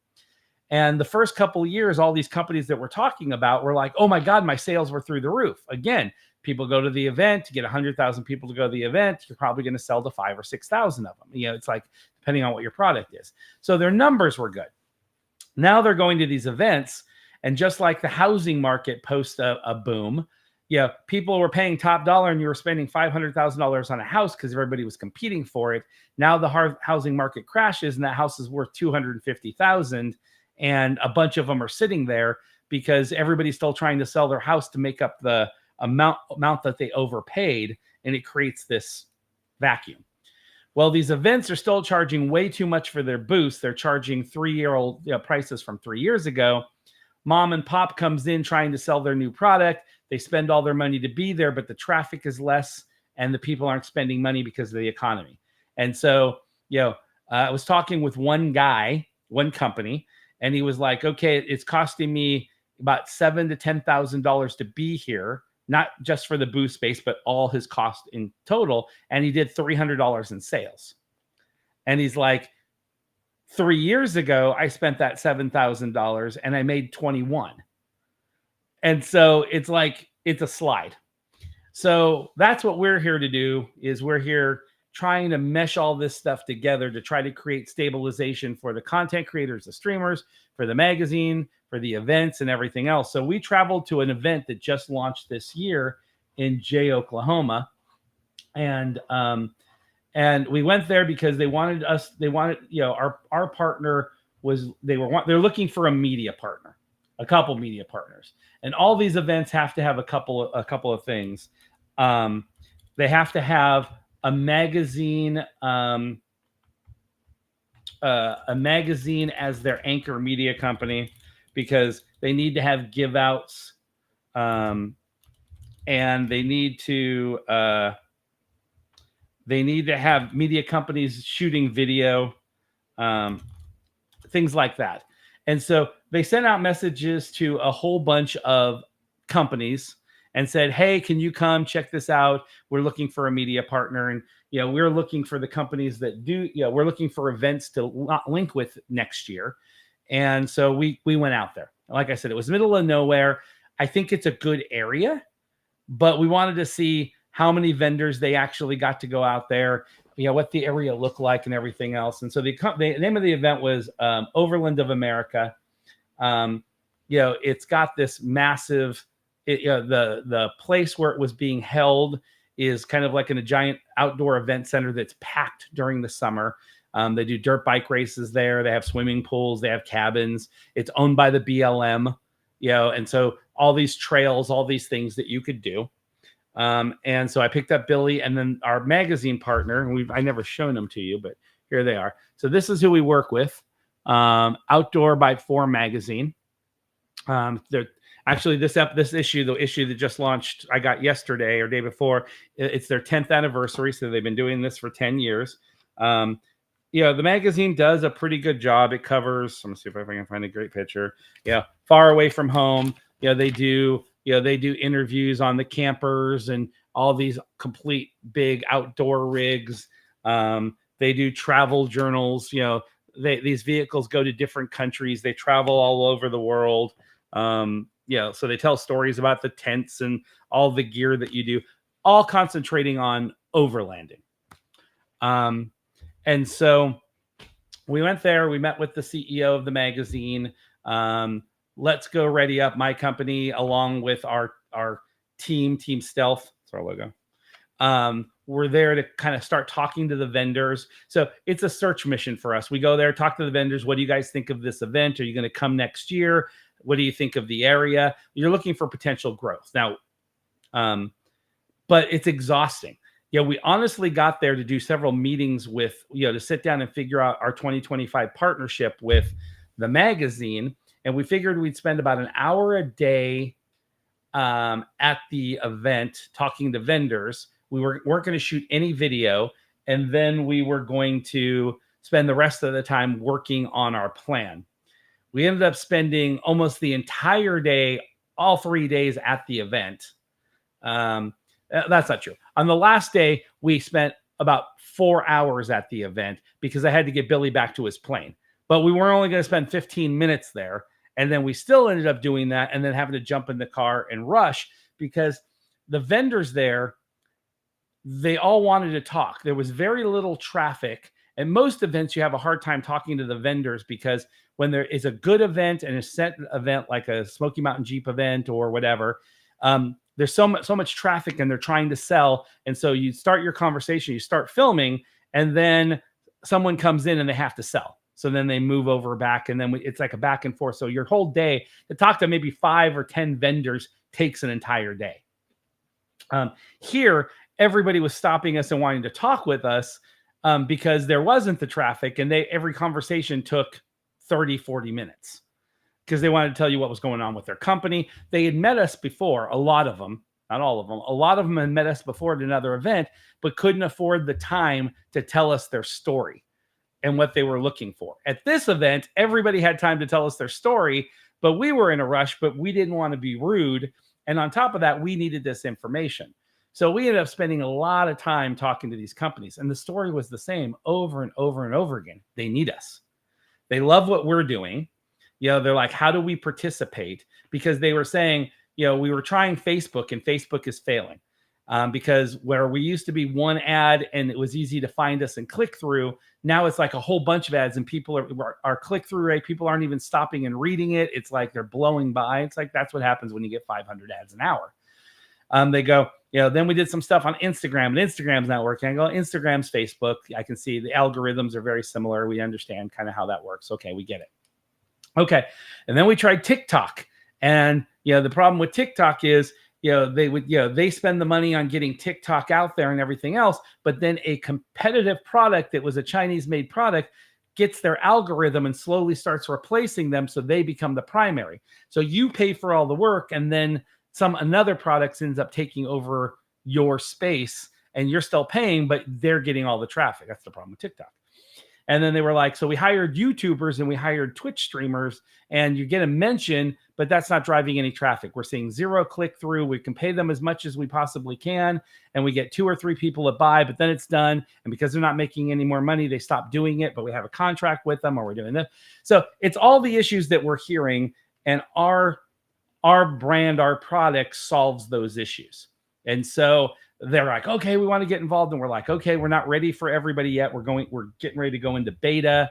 And the first couple of years, all these companies that we're talking about were like, oh my God, my sales were through the roof. Again, people go to the event, to get 100,000 people to go to the event, you're probably going to sell to 5,000 or 6,000 of them. It's like, depending on what your product is. So their numbers were good. Now they're going to these events, and just like the housing market post a boom, people were paying top dollar and you were spending $500,000 on a house because everybody was competing for it. Now the housing market crashes and that house is worth $250,000, and a bunch of them are sitting there because everybody's still trying to sell their house to make up the amount that they overpaid, and it creates this vacuum. Well, these events are still charging way too much for their booths. They're charging 3-year-old prices from 3 years ago. Mom and pop comes in trying to sell their new product. They spend all their money to be there, but the traffic is less and the people aren't spending money because of the economy. And so, I was talking with one company, and he was like, okay, it's costing me about $7,000 to $10,000 to be here, not just for the booth space, but all his cost in total. And he did $300 in sales. And he's like, 3 years ago, I spent that $7,000 and I made 21. And so it's like, it's a slide. So that's what we're here to do, is we're here trying to mesh all this stuff together to try to create stabilization for the content creators, the streamers, for the magazine, for the events and everything else. So we traveled to an event that just launched this year in Jay, Oklahoma. And we went there because our partner they're looking for a media partner, a couple media partners. And all these events have to have a couple of things. They have to have a magazine as their anchor media company, because they need to have give outs, and they need to have media companies shooting video, things like that. And so they sent out messages to a whole bunch of companies and said, hey, can you come check this out? We're looking for a media partner. And, we're looking for the companies that we're looking for events to link with next year. And so we went out there. Like I said, it was middle of nowhere. I think it's a good area, but we wanted to see, how many vendors they actually got to go out there, what the area looked like and everything else. And so the name of the event was Overland of America. It's got this massive, the place where it was being held is kind of like in a giant outdoor event center that's packed during the summer. They do dirt bike races there. They have swimming pools. They have cabins. It's owned by the BLM, and so all these trails, all these things that you could do. And so I picked up Billy, and then our magazine partner. I never shown them to you, but here they are. So this is who we work with. Outdoor by 4 magazine. They're actually this issue, the issue that just launched, I got yesterday or day before. It's their 10th anniversary, so they've been doing this for 10 years. The magazine does a pretty good job. It covers. Let me see if I can find a great picture. Far away from home. They do interviews on the campers and all these complete big outdoor rigs. They do travel journals. These vehicles go to different countries. They travel all over the world. So they tell stories about the tents and all the gear that you do, all concentrating on overlanding. And so we went there. We met with the CEO of the magazine. Let's Go Ready Up, my company, along with our Team Stealth. That's our logo. We're there to kind of start talking to the vendors. So it's a search mission for us. We go there, talk to the vendors. What do you guys think of this event? Are you going to come next year? What do you think of the area? You're looking for potential growth. Now, but it's exhausting. We honestly got there to do several meetings with, to sit down and figure out our 2025 partnership with the magazine. And we figured we'd spend about an hour a day at the event talking to vendors. We weren't going to shoot any video. And then we were going to spend the rest of the time working on our plan. We ended up spending almost the entire day, all 3 days at the event. That's not true. On the last day, we spent about 4 hours at the event because I had to get Billy back to his plane. But we were only going to spend 15 minutes there. And then we still ended up doing that and then having to jump in the car and rush because the vendors there, they all wanted to talk. There was very little traffic. And most events, you have a hard time talking to the vendors because when there is a good event and a set event like a Smoky Mountain Jeep event or whatever, there's so much traffic and they're trying to sell. And so you start your conversation, you start filming, and then someone comes in and they have to sell. So then they move over back, and then it's like a back and forth. So your whole day to talk to maybe 5 or 10 vendors takes an entire day. Here, everybody was stopping us and wanting to talk with us because there wasn't the traffic, and every conversation took 30, 40 minutes because they wanted to tell you what was going on with their company. They had met us before, a lot of them, not all of them. A lot of them had met us before at another event, but couldn't afford the time to tell us their story and what they were looking for. At this event, everybody had time to tell us their story, but we were in a rush, but we didn't want to be rude. And on top of that, we needed this information. So we ended up spending a lot of time talking to these companies. And the story was the same over and over and over again. They need us. They love what we're doing. They're like, how do we participate? Because they were saying, we were trying Facebook and Facebook is failing. Because where we used to be one ad and it was easy to find us and click through, now it's like a whole bunch of ads and people are click through rate. People aren't even stopping and reading it. It's like they're blowing by. It's like that's what happens when you get 500 ads an hour. They go, then we did some stuff on Instagram and Instagram's not working. I go, Instagram's Facebook. I can see the algorithms are very similar. We understand kind of how that works. Okay, we get it. Okay. And then we tried TikTok. And, the problem with TikTok is, they spend the money on getting TikTok out there and everything else. But then a competitive product that was a Chinese made product gets their algorithm and slowly starts replacing them. So they become the primary. So you pay for all the work and then another product ends up taking over your space and you're still paying, but they're getting all the traffic. That's the problem with TikTok. And then they were like, so we hired YouTubers and we hired Twitch streamers and you get a mention, but that's not driving any traffic. We're seeing 0 click through. We can pay them as much as we possibly can. And we get 2 or 3 people that buy, but then it's done. And because they're not making any more money, they stop doing it, but we have a contract with them or we're doing this. So it's all the issues that we're hearing, and our brand, our product solves those issues. And so they're like, okay, we want to get involved. And we're like, okay, we're not ready for everybody yet. We're getting ready to go into beta.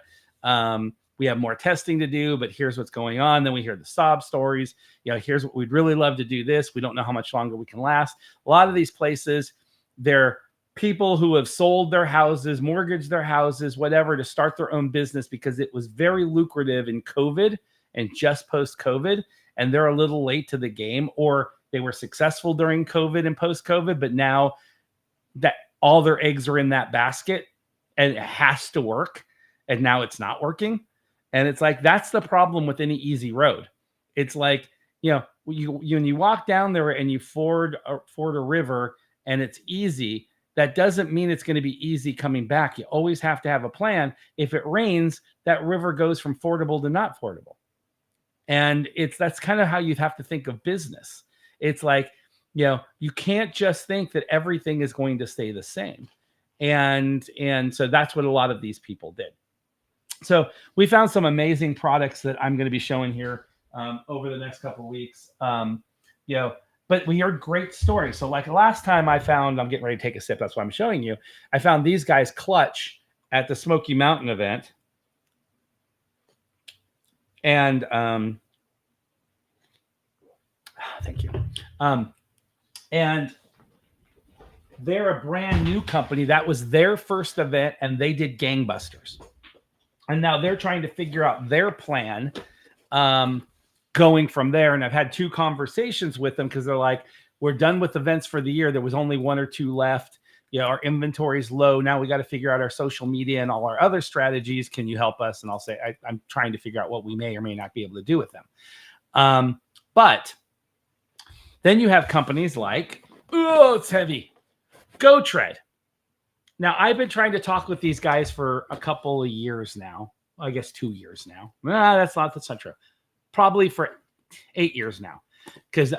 We have more testing to do, but here's what's going on. Then we hear the sob stories. Here's what we'd really love to do this. We don't know how much longer we can last. A lot of these places, they're people who have sold their houses, mortgaged their houses, whatever, to start their own business because it was very lucrative in COVID and just post-COVID. And they're a little late to the game, or they were successful during COVID and post-COVID, but now that all their eggs are in that basket and it has to work, and now it's not working. And it's like, that's the problem with any easy road. It's like, when you walk down there and you ford a river and it's easy, that doesn't mean it's going to be easy coming back. You always have to have a plan. If it rains, that river goes from fordable to not fordable. And that's kind of how you have to think of business. It's like, you can't just think that everything is going to stay the same. And so that's what a lot of these people did. So we found some amazing products that I'm going to be showing here over the next couple of weeks. But we heard great stories. So like last time I'm getting ready to take a sip. That's why I'm showing you. I found these guys Clutch at the Smoky Mountain event. And thank you. And they're a brand new company. That was their first event, and they did gangbusters. And now they're trying to figure out their plan going from there. And I've had 2 conversations with them because they're like, we're done with events for the year. There was only 1 or 2 left. Our inventory is low. Now we got to figure out our social media and all our other strategies. Can you help us? And I'll say, I'm trying to figure out what we may or may not be able to do with them. But then you have companies like, it's heavy, GoTread. Now, I've been trying to talk with these guys for a couple of years now. I guess 2 years now. That's not true. Probably for 8 years now. Because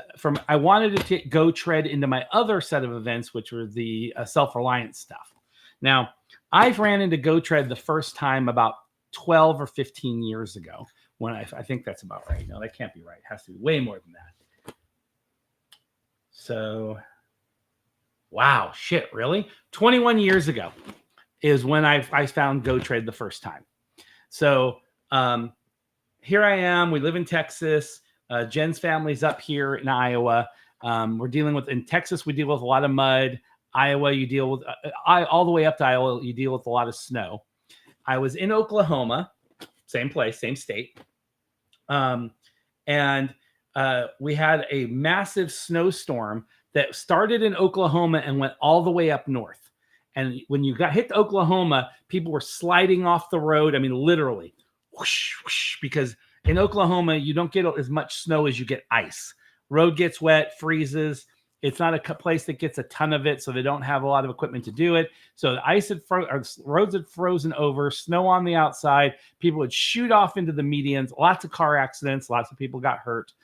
I wanted to take GoTread into my other set of events, which were the self-reliance stuff. Now, I've ran into GoTread the first time about 12 or 15 years ago. When I think that's about right. No, that can't be right. It has to be way more than that. So... wow, shit, really? 21 years ago is when I found GoTread the first time. So here I am. We live in Texas. Jen's family's up here in Iowa. We're dealing with, in Texas, we deal with a lot of mud. Iowa, you deal with, all the way up to Iowa, you deal with a lot of snow. I was in Oklahoma, same place, same state. And we had a massive snowstorm that started in Oklahoma and went all the way up north. And when you hit to Oklahoma, people were sliding off the road. I mean, literally, whoosh, whoosh, because in Oklahoma, you don't get as much snow as you get ice. Road gets wet, freezes. It's not a place that gets a ton of it, so they don't have a lot of equipment to do it. So the roads had frozen over, snow on the outside. People would shoot off into the medians. Lots of car accidents. Lots of people got hurt.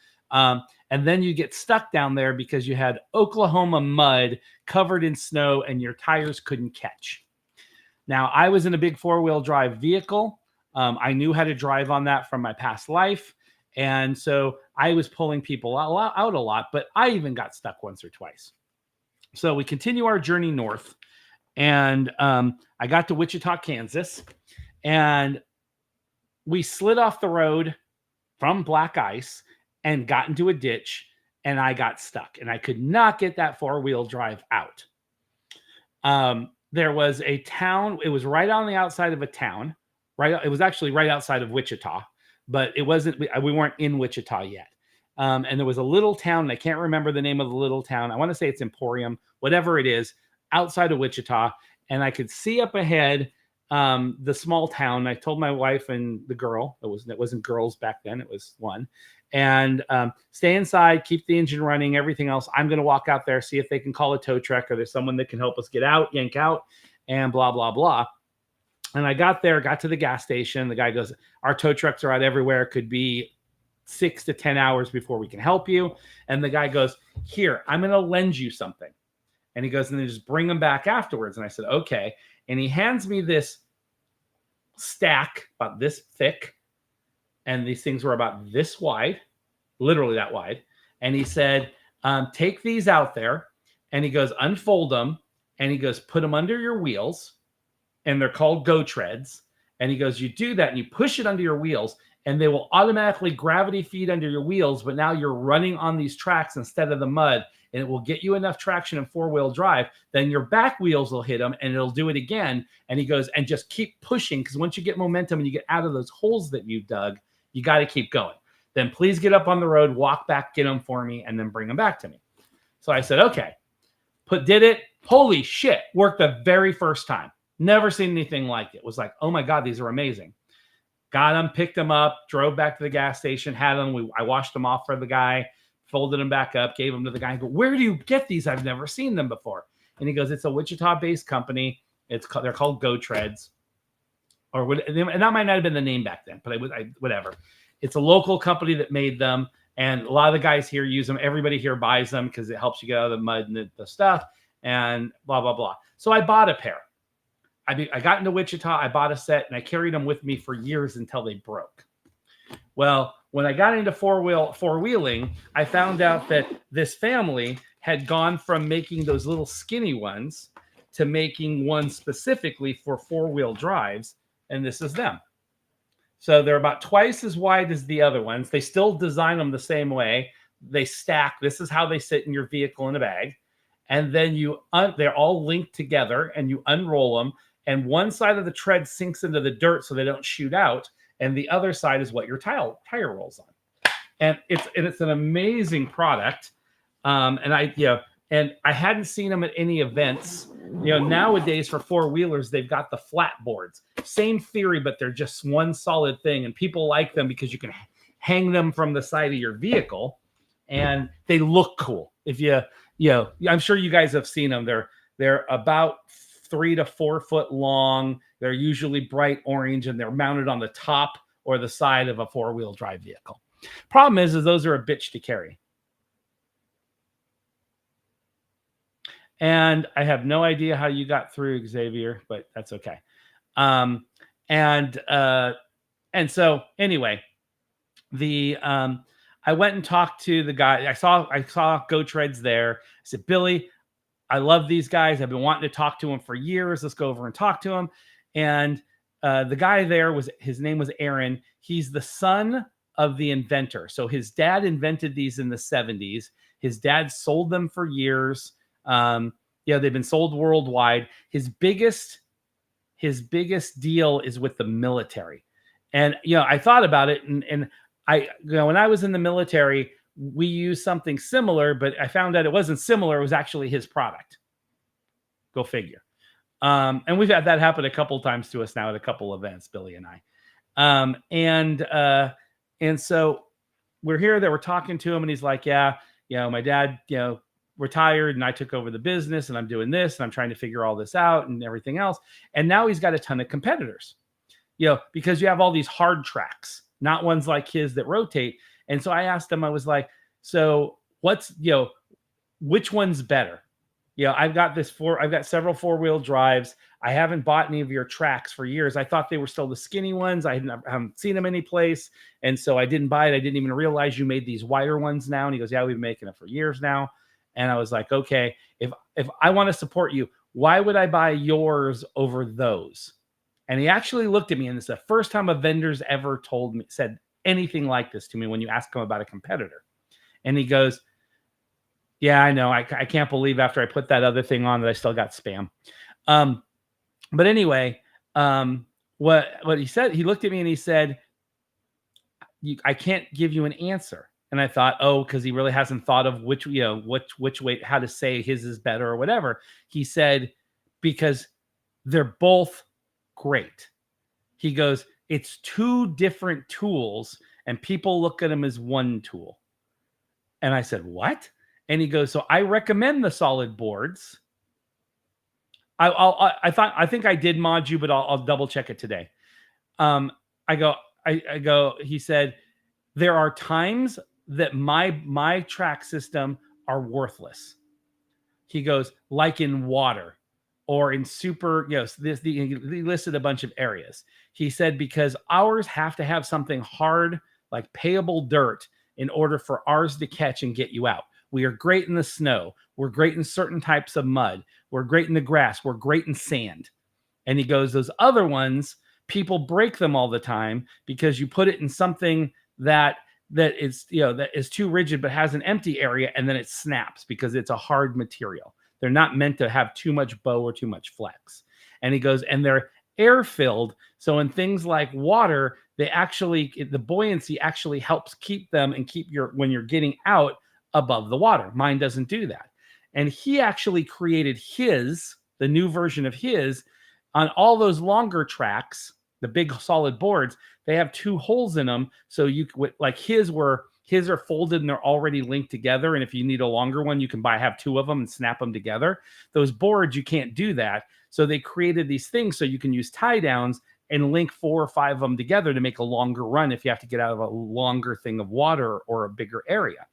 And then you get stuck down there because you had Oklahoma mud covered in snow and your tires couldn't catch. Now, I was in a big 4-wheel drive vehicle. I knew how to drive on that from my past life. And so I was pulling people out a lot, but I even got stuck once or twice. So we continue our journey north. And I got to Wichita, Kansas. And we slid off the road from black ice and got into a ditch, and I got stuck, and I could not get that 4-wheel drive out. There was a town. It was right on the outside of a town. Right. It was actually right outside of Wichita, but it wasn't. We weren't in Wichita yet. And there was a little town. And I can't remember the name of the little town. I want to say it's Emporium, whatever it is, outside of Wichita. And I could see up ahead the small town. I told my wife and the girl. It wasn't girls back then. It was one. And stay inside, keep the engine running, everything else. I'm going to walk out there, see if they can call a tow truck or there's someone that can help us get out, yank out, and blah, blah, blah. And I got to the gas station. The guy goes, our tow trucks are out everywhere. It could be 6 to 10 hours before we can help you. And the guy goes, here, I'm going to lend you something. And he goes, and then just bring them back afterwards. And I said, okay. And he hands me this stack about this thick. And these things were about this wide, literally that wide. And he said, take these out there. And he goes, unfold them. And he goes, put them under your wheels. And they're called Go Treads. And he goes, you do that and you push it under your wheels and they will automatically gravity feed under your wheels. But now you're running on these tracks instead of the mud, and it will get you enough traction in 4-wheel drive. Then your back wheels will hit them and it'll do it again. And he goes, and just keep pushing, because once you get momentum and you get out of those holes that you've dug, you got to keep going. Then please get up on the road, walk back, get them for me, and then bring them back to me. So I said, okay, did it. Holy shit, worked the very first time. Never seen anything like it. Was like, oh my God, these are amazing. Got them, picked them up, drove back to the gas station, had them. I washed them off for the guy, folded them back up, gave them to the guy. I go, where do you get these? I've never seen them before. And he goes, it's a Wichita-based company. They're called Go Treads. And that might not have been the name back then, but whatever. It's a local company that made them. And a lot of the guys here use them. Everybody here buys them because it helps you get out of the mud and the stuff and blah, blah, blah. So I bought a pair. I got into Wichita, I bought a set, and I carried them with me for years until they broke. Well, when I got into four-wheeling, I found out that this family had gone from making those little skinny ones to making one specifically for 4-wheel drives, and this is them. So they're about twice as wide as the other ones. They still design them the same way. They stack. This is how they sit in your vehicle in a bag. And then they're all linked together, and you unroll them. And one side of the tread sinks into the dirt so they don't shoot out, and the other side is what your tire rolls on. And it's an amazing product. And I hadn't seen them at any events. Nowadays for 4-wheelers, they've got the flat boards. Same theory, but they're just one solid thing. And people like them because you can hang them from the side of your vehicle, and they look cool. I'm sure you guys have seen them. They're about 3 to 4 foot long. They're usually bright orange, and they're mounted on the top or the side of a 4-wheel drive vehicle. Problem is those are a bitch to carry. And I have no idea how you got through, Xavier, but that's okay. And so anyway, I went and talked to the guy. I saw Go Treads there. I said, Billy, I love these guys. I've been wanting to talk to them for years. Let's go over and talk to them. And the guy there his name was Aaron. He's the son of the inventor. So his dad invented these in the 70s. His dad sold them for years. They've been sold worldwide. His biggest deal is with the military. And, I thought about it, and when I was in the military, we used something similar, but I found out it wasn't similar. It was actually his product. Go figure. And we've had that happen a couple of times to us now at a couple events, Billy and I. And so we're here, that we're talking to him, and he's like, yeah, my dad, retired, and I took over the business, and I'm doing this, and I'm trying to figure all this out and everything else. And now he's got a ton of competitors, because you have all these hard tracks, not ones like his that rotate. And so I asked him, I was like, so which one's better? I've got several 4-wheel drives. I haven't bought any of your tracks for years. I thought they were still the skinny ones. I haven't seen them anyplace. And so I didn't buy it. I didn't even realize you made these wider ones now. And he goes, yeah, we've been making them for years now. And I was like, okay, if I want to support you, why would I buy yours over those? And he actually looked at me, and it's the first time a vendor's ever said anything like this to me when you ask him about a competitor. And he goes, yeah, I know. I can't believe after I put that other thing on that I still got spam. But anyway, what he said, he looked at me and he said, I can't give you an answer. And I thought, because he really hasn't thought of which way, how to say his is better or whatever. He said, because they're both great. He goes, it's 2 different tools, and people look at them as one tool. And I said, what? And he goes, so I recommend the solid boards. I think I did mod you, but I'll double check it today. I go, he said, there are times that my track system are worthless. He goes, like in water or in super, he listed a bunch of areas. He said, because ours have to have something hard, like payable dirt, in order for ours to catch and get you out. We are great in the snow. We're great in certain types of mud. We're great in the grass. We're great in sand. And he goes, those other ones, people break them all the time because you put it in something that is, that is too rigid but has an empty area, and then it snaps because it's a hard material. They're not meant to have too much bow or too much flex. And he goes, and they're air filled. So in things like water, the buoyancy actually helps keep them and keep when you're getting out above the water. Mine doesn't do that. And he actually created the new version of his on all those longer tracks, the big solid boards. They have 2 holes in them. So like his are folded and they're already linked together. And if you need a longer one, you can have 2 of them and snap them together. Those boards, you can't do that. So they created these things so you can use tie downs and link 4 or 5 of them together to make a longer run if you have to get out of a longer thing of water or a bigger area.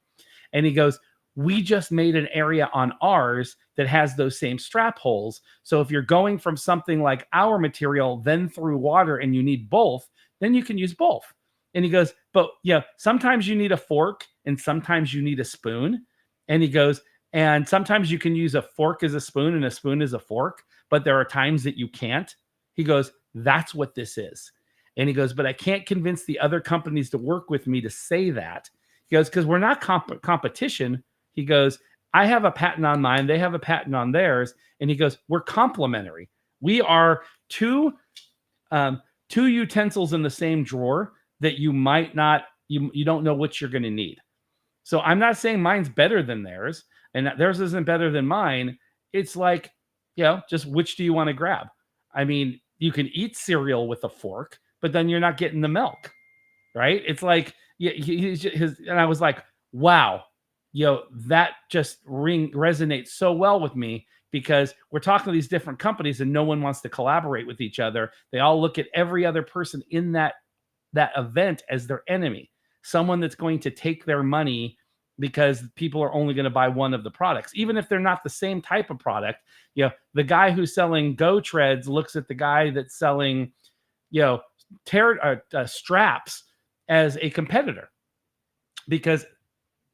And he goes, we just made an area on ours that has those same strap holes. So if you're going from something like our material, then through water, and you need both, then you can use both. And he goes, but sometimes you need a fork and sometimes you need a spoon. And he goes, and sometimes you can use a fork as a spoon and a spoon as a fork, but there are times that you can't. He goes, that's what this is. And he goes, but I can't convince the other companies to work with me to say that. He goes, because we're not competition. He goes, I have a patent on mine. They have a patent on theirs. And he goes, we're complementary. We are two utensils in the same drawer that you might not, you don't know what you're going to need. So I'm not saying mine's better than theirs and theirs isn't better than mine. It's like, just which do you want to grab? I mean, you can eat cereal with a fork, but then you're not getting the milk, right? It's like, and I was like, wow, that just resonates so well with me, because we're talking to these different companies and no one wants to collaborate with each other. They all look at every other person in that event as their enemy, someone that's going to take their money because people are only going to buy one of the products, even if they're not the same type of product. The guy who's selling Go Treads looks at the guy that's selling, straps as a competitor, because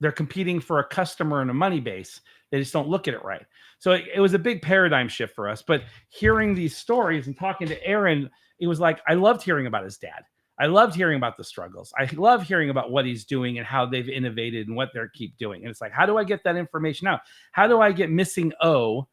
they're competing for a customer and a money base. They just don't look at it right. So it was a big paradigm shift for us. But hearing these stories and talking to Aaron, it was like, I loved hearing about his dad. I loved hearing about the struggles. I love hearing about what he's doing and how they've innovated and what they keep doing. And it's like, how do I get that information out? How do I get Missing O,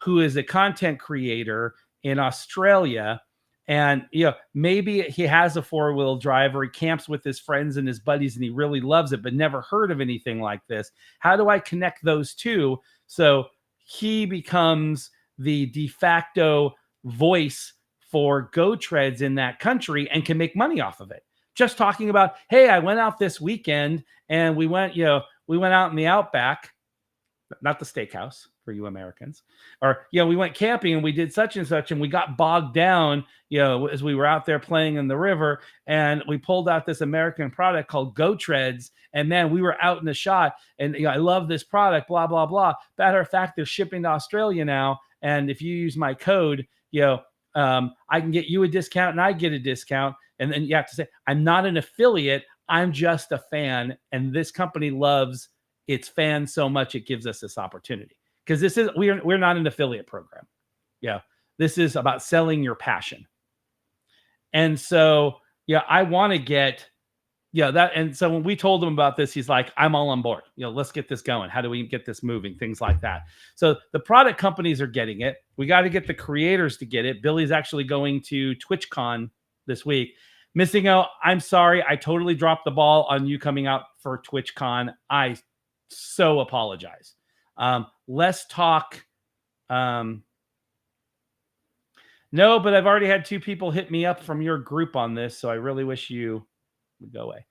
who is a content creator in Australia, and maybe he has a 4-wheel drive, or he camps with his friends and his buddies and he really loves it, but never heard of anything like this. How do I connect those two so he becomes the de facto voice for Go Treads in that country and can make money off of it? Just talking about, hey, I went out this weekend and we went out in the outback, not the steakhouse for you Americans, or, we went camping and we did such and such and we got bogged down, as we were out there playing in the river, and we pulled out this American product called Go Treads. And man, we were out in the shot and I love this product, blah, blah, blah. Matter of fact, they're shipping to Australia now. And if you use my code, I can get you a discount and I get a discount. And then you have to say, I'm not an affiliate. I'm just a fan. And this company loves its fans so much, it gives us this opportunity, because we're not an affiliate program. This is about selling your passion. And so, I want to get, that. And so when we told him about this, he's like, I'm all on board. Let's get this going. How do we get this moving? Things like that. So the product companies are getting it. We got to get the creators to get it. Billy's actually going to TwitchCon this week. Missing O, I'm sorry. I totally dropped the ball on you coming out for TwitchCon. I so apologize. Let's talk. No, but I've already had 2 people hit me up from your group on this, so I really wish you would go away.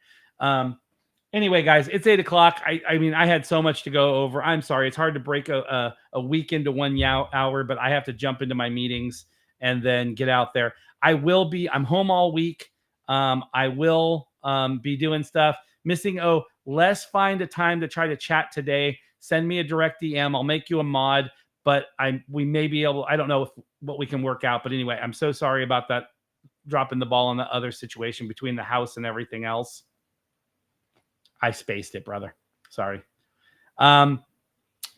Anyway, guys, it's 8:00. I mean, I had so much to go over. I'm sorry. It's hard to break a week into 1 hour, but I have to jump into my meetings and then get out there. I'm home all week. I will be doing stuff. Missing O, let's find a time to try to chat today. Send me a direct DM. I'll make you a mod, but we may be able, I don't know what we can work out. But anyway, I'm so sorry about that, dropping the ball on the other situation between the house and everything else. I spaced it, brother. Sorry.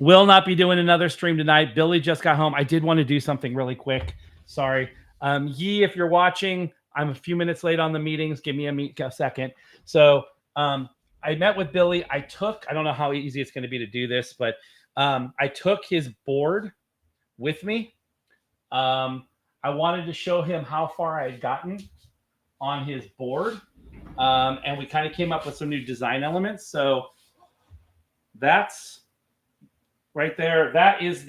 Will not be doing another stream tonight. Billy just got home. I did want to do something really quick. Sorry. Yi, if you're watching, I'm a few minutes late on the meetings. Give me a second. So I met with Billy. I don't know how easy it's going to be to do this, but I took his board with me. I wanted to show him how far I had gotten on his board. And we kind of came up with some new design elements. So that's right there. That is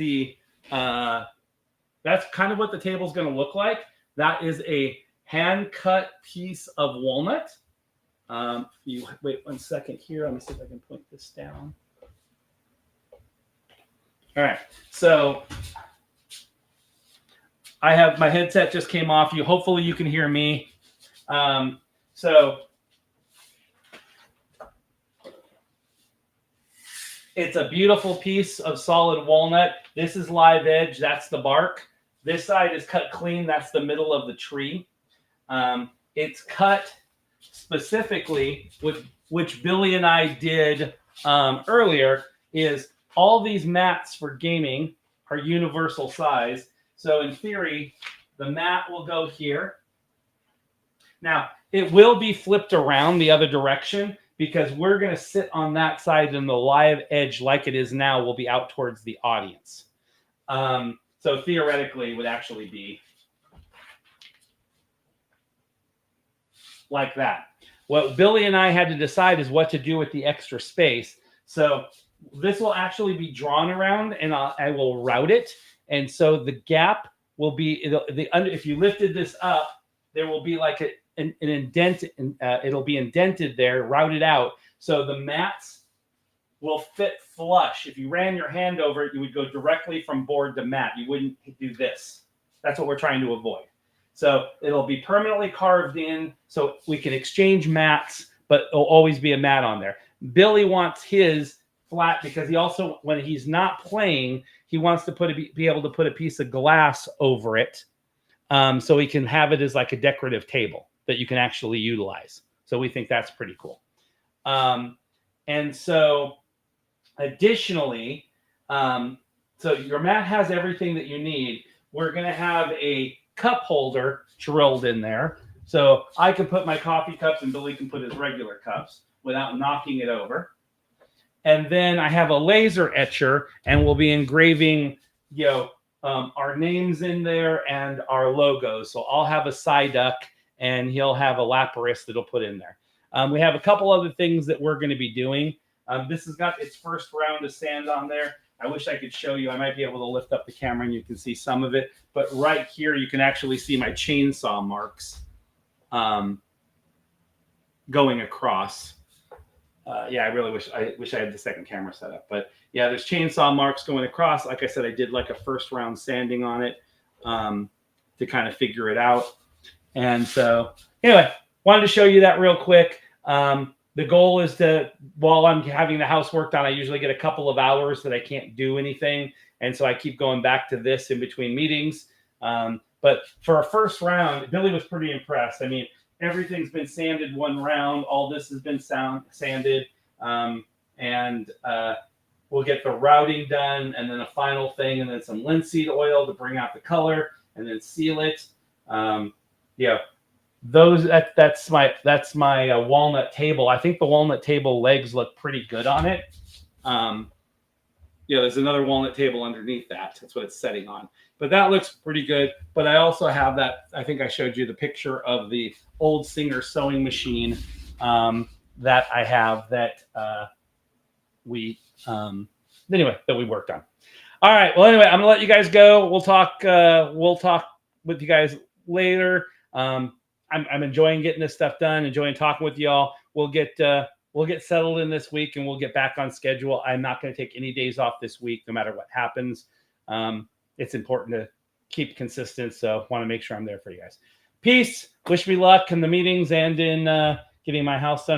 that's kind of what the table is going to look like. That is a hand cut piece of walnut. If you wait 1 second here, let me see if I can point this down. All right. So I have my headset just came off. Hopefully you can hear me. So it's a beautiful piece of solid walnut. This is live edge. That's the bark. This side is cut clean. That's the middle of the tree. It's cut specifically with which Billy and I did earlier. Is all these mats for gaming are universal size. So in theory, the mat will go here. Now it will be flipped around the other direction, because we're going to sit on that side and the live edge, like it is now, will be out towards the audience. So theoretically, it would actually be like that. What Billy and I had to decide is what to do with the extra space. So this will actually be drawn around, and I will route it. And so the gap will be, if you lifted this up, there will be like an indent, it'll be indented there, routed out. So the mats will fit flush. If you ran your hand over it, you would go directly from board to mat. You wouldn't do this. That's what we're trying to avoid. So it'll be permanently carved in, so we can exchange mats, but it'll always be a mat on there. Billy wants his flat because he also, when he's not playing, he wants to be able to put a piece of glass over it, so he can have it as like a decorative table that you can actually utilize. So we think that's pretty cool. And so additionally, so your mat has everything that you need. We're going to have a cup holder drilled in there. So I can put my coffee cups and Billy can put his regular cups without knocking it over. And then I have a laser etcher, and we'll be engraving, our names in there and our logos. So I'll have a Psyduck, and he'll have a Lapras that'll put in there. We have a couple other things that we're going to be doing. This has got its first round of sand on there. I wish I could show you. I might be able to lift up the camera and you can see some of it. But right here, you can actually see my chainsaw marks going across. I really wish I had the second camera set up. But yeah, there's chainsaw marks going across. Like I said, I did like a first round sanding on it to kind of figure it out. And so anyway, wanted to show you that real quick. The goal is to, while I'm having the house worked on, I usually get a couple of hours that I can't do anything. And so I keep going back to this in between meetings. But for a first round, Billy was pretty impressed. I mean, everything's been sanded one round. All this has been sanded. And we'll get the routing done, and then a final thing, and then some linseed oil to bring out the color, and then seal it. That's my walnut table. I think the walnut table legs look pretty good on it. There's another walnut table underneath that. That's what it's setting on. But that looks pretty good. But I also have that. I think I showed you the picture of the old Singer sewing machine that I have that we worked on. All right. Well, anyway, I'm gonna let you guys go. We'll talk with you guys later. I'm enjoying getting this stuff done, enjoying talking with y'all. We'll get settled in this week, and we'll get back on schedule. I'm not going to take any days off this week, no matter what happens. It's important to keep consistent, so want to make sure I'm there for you guys. Peace. Wish me luck in the meetings and in getting my house done.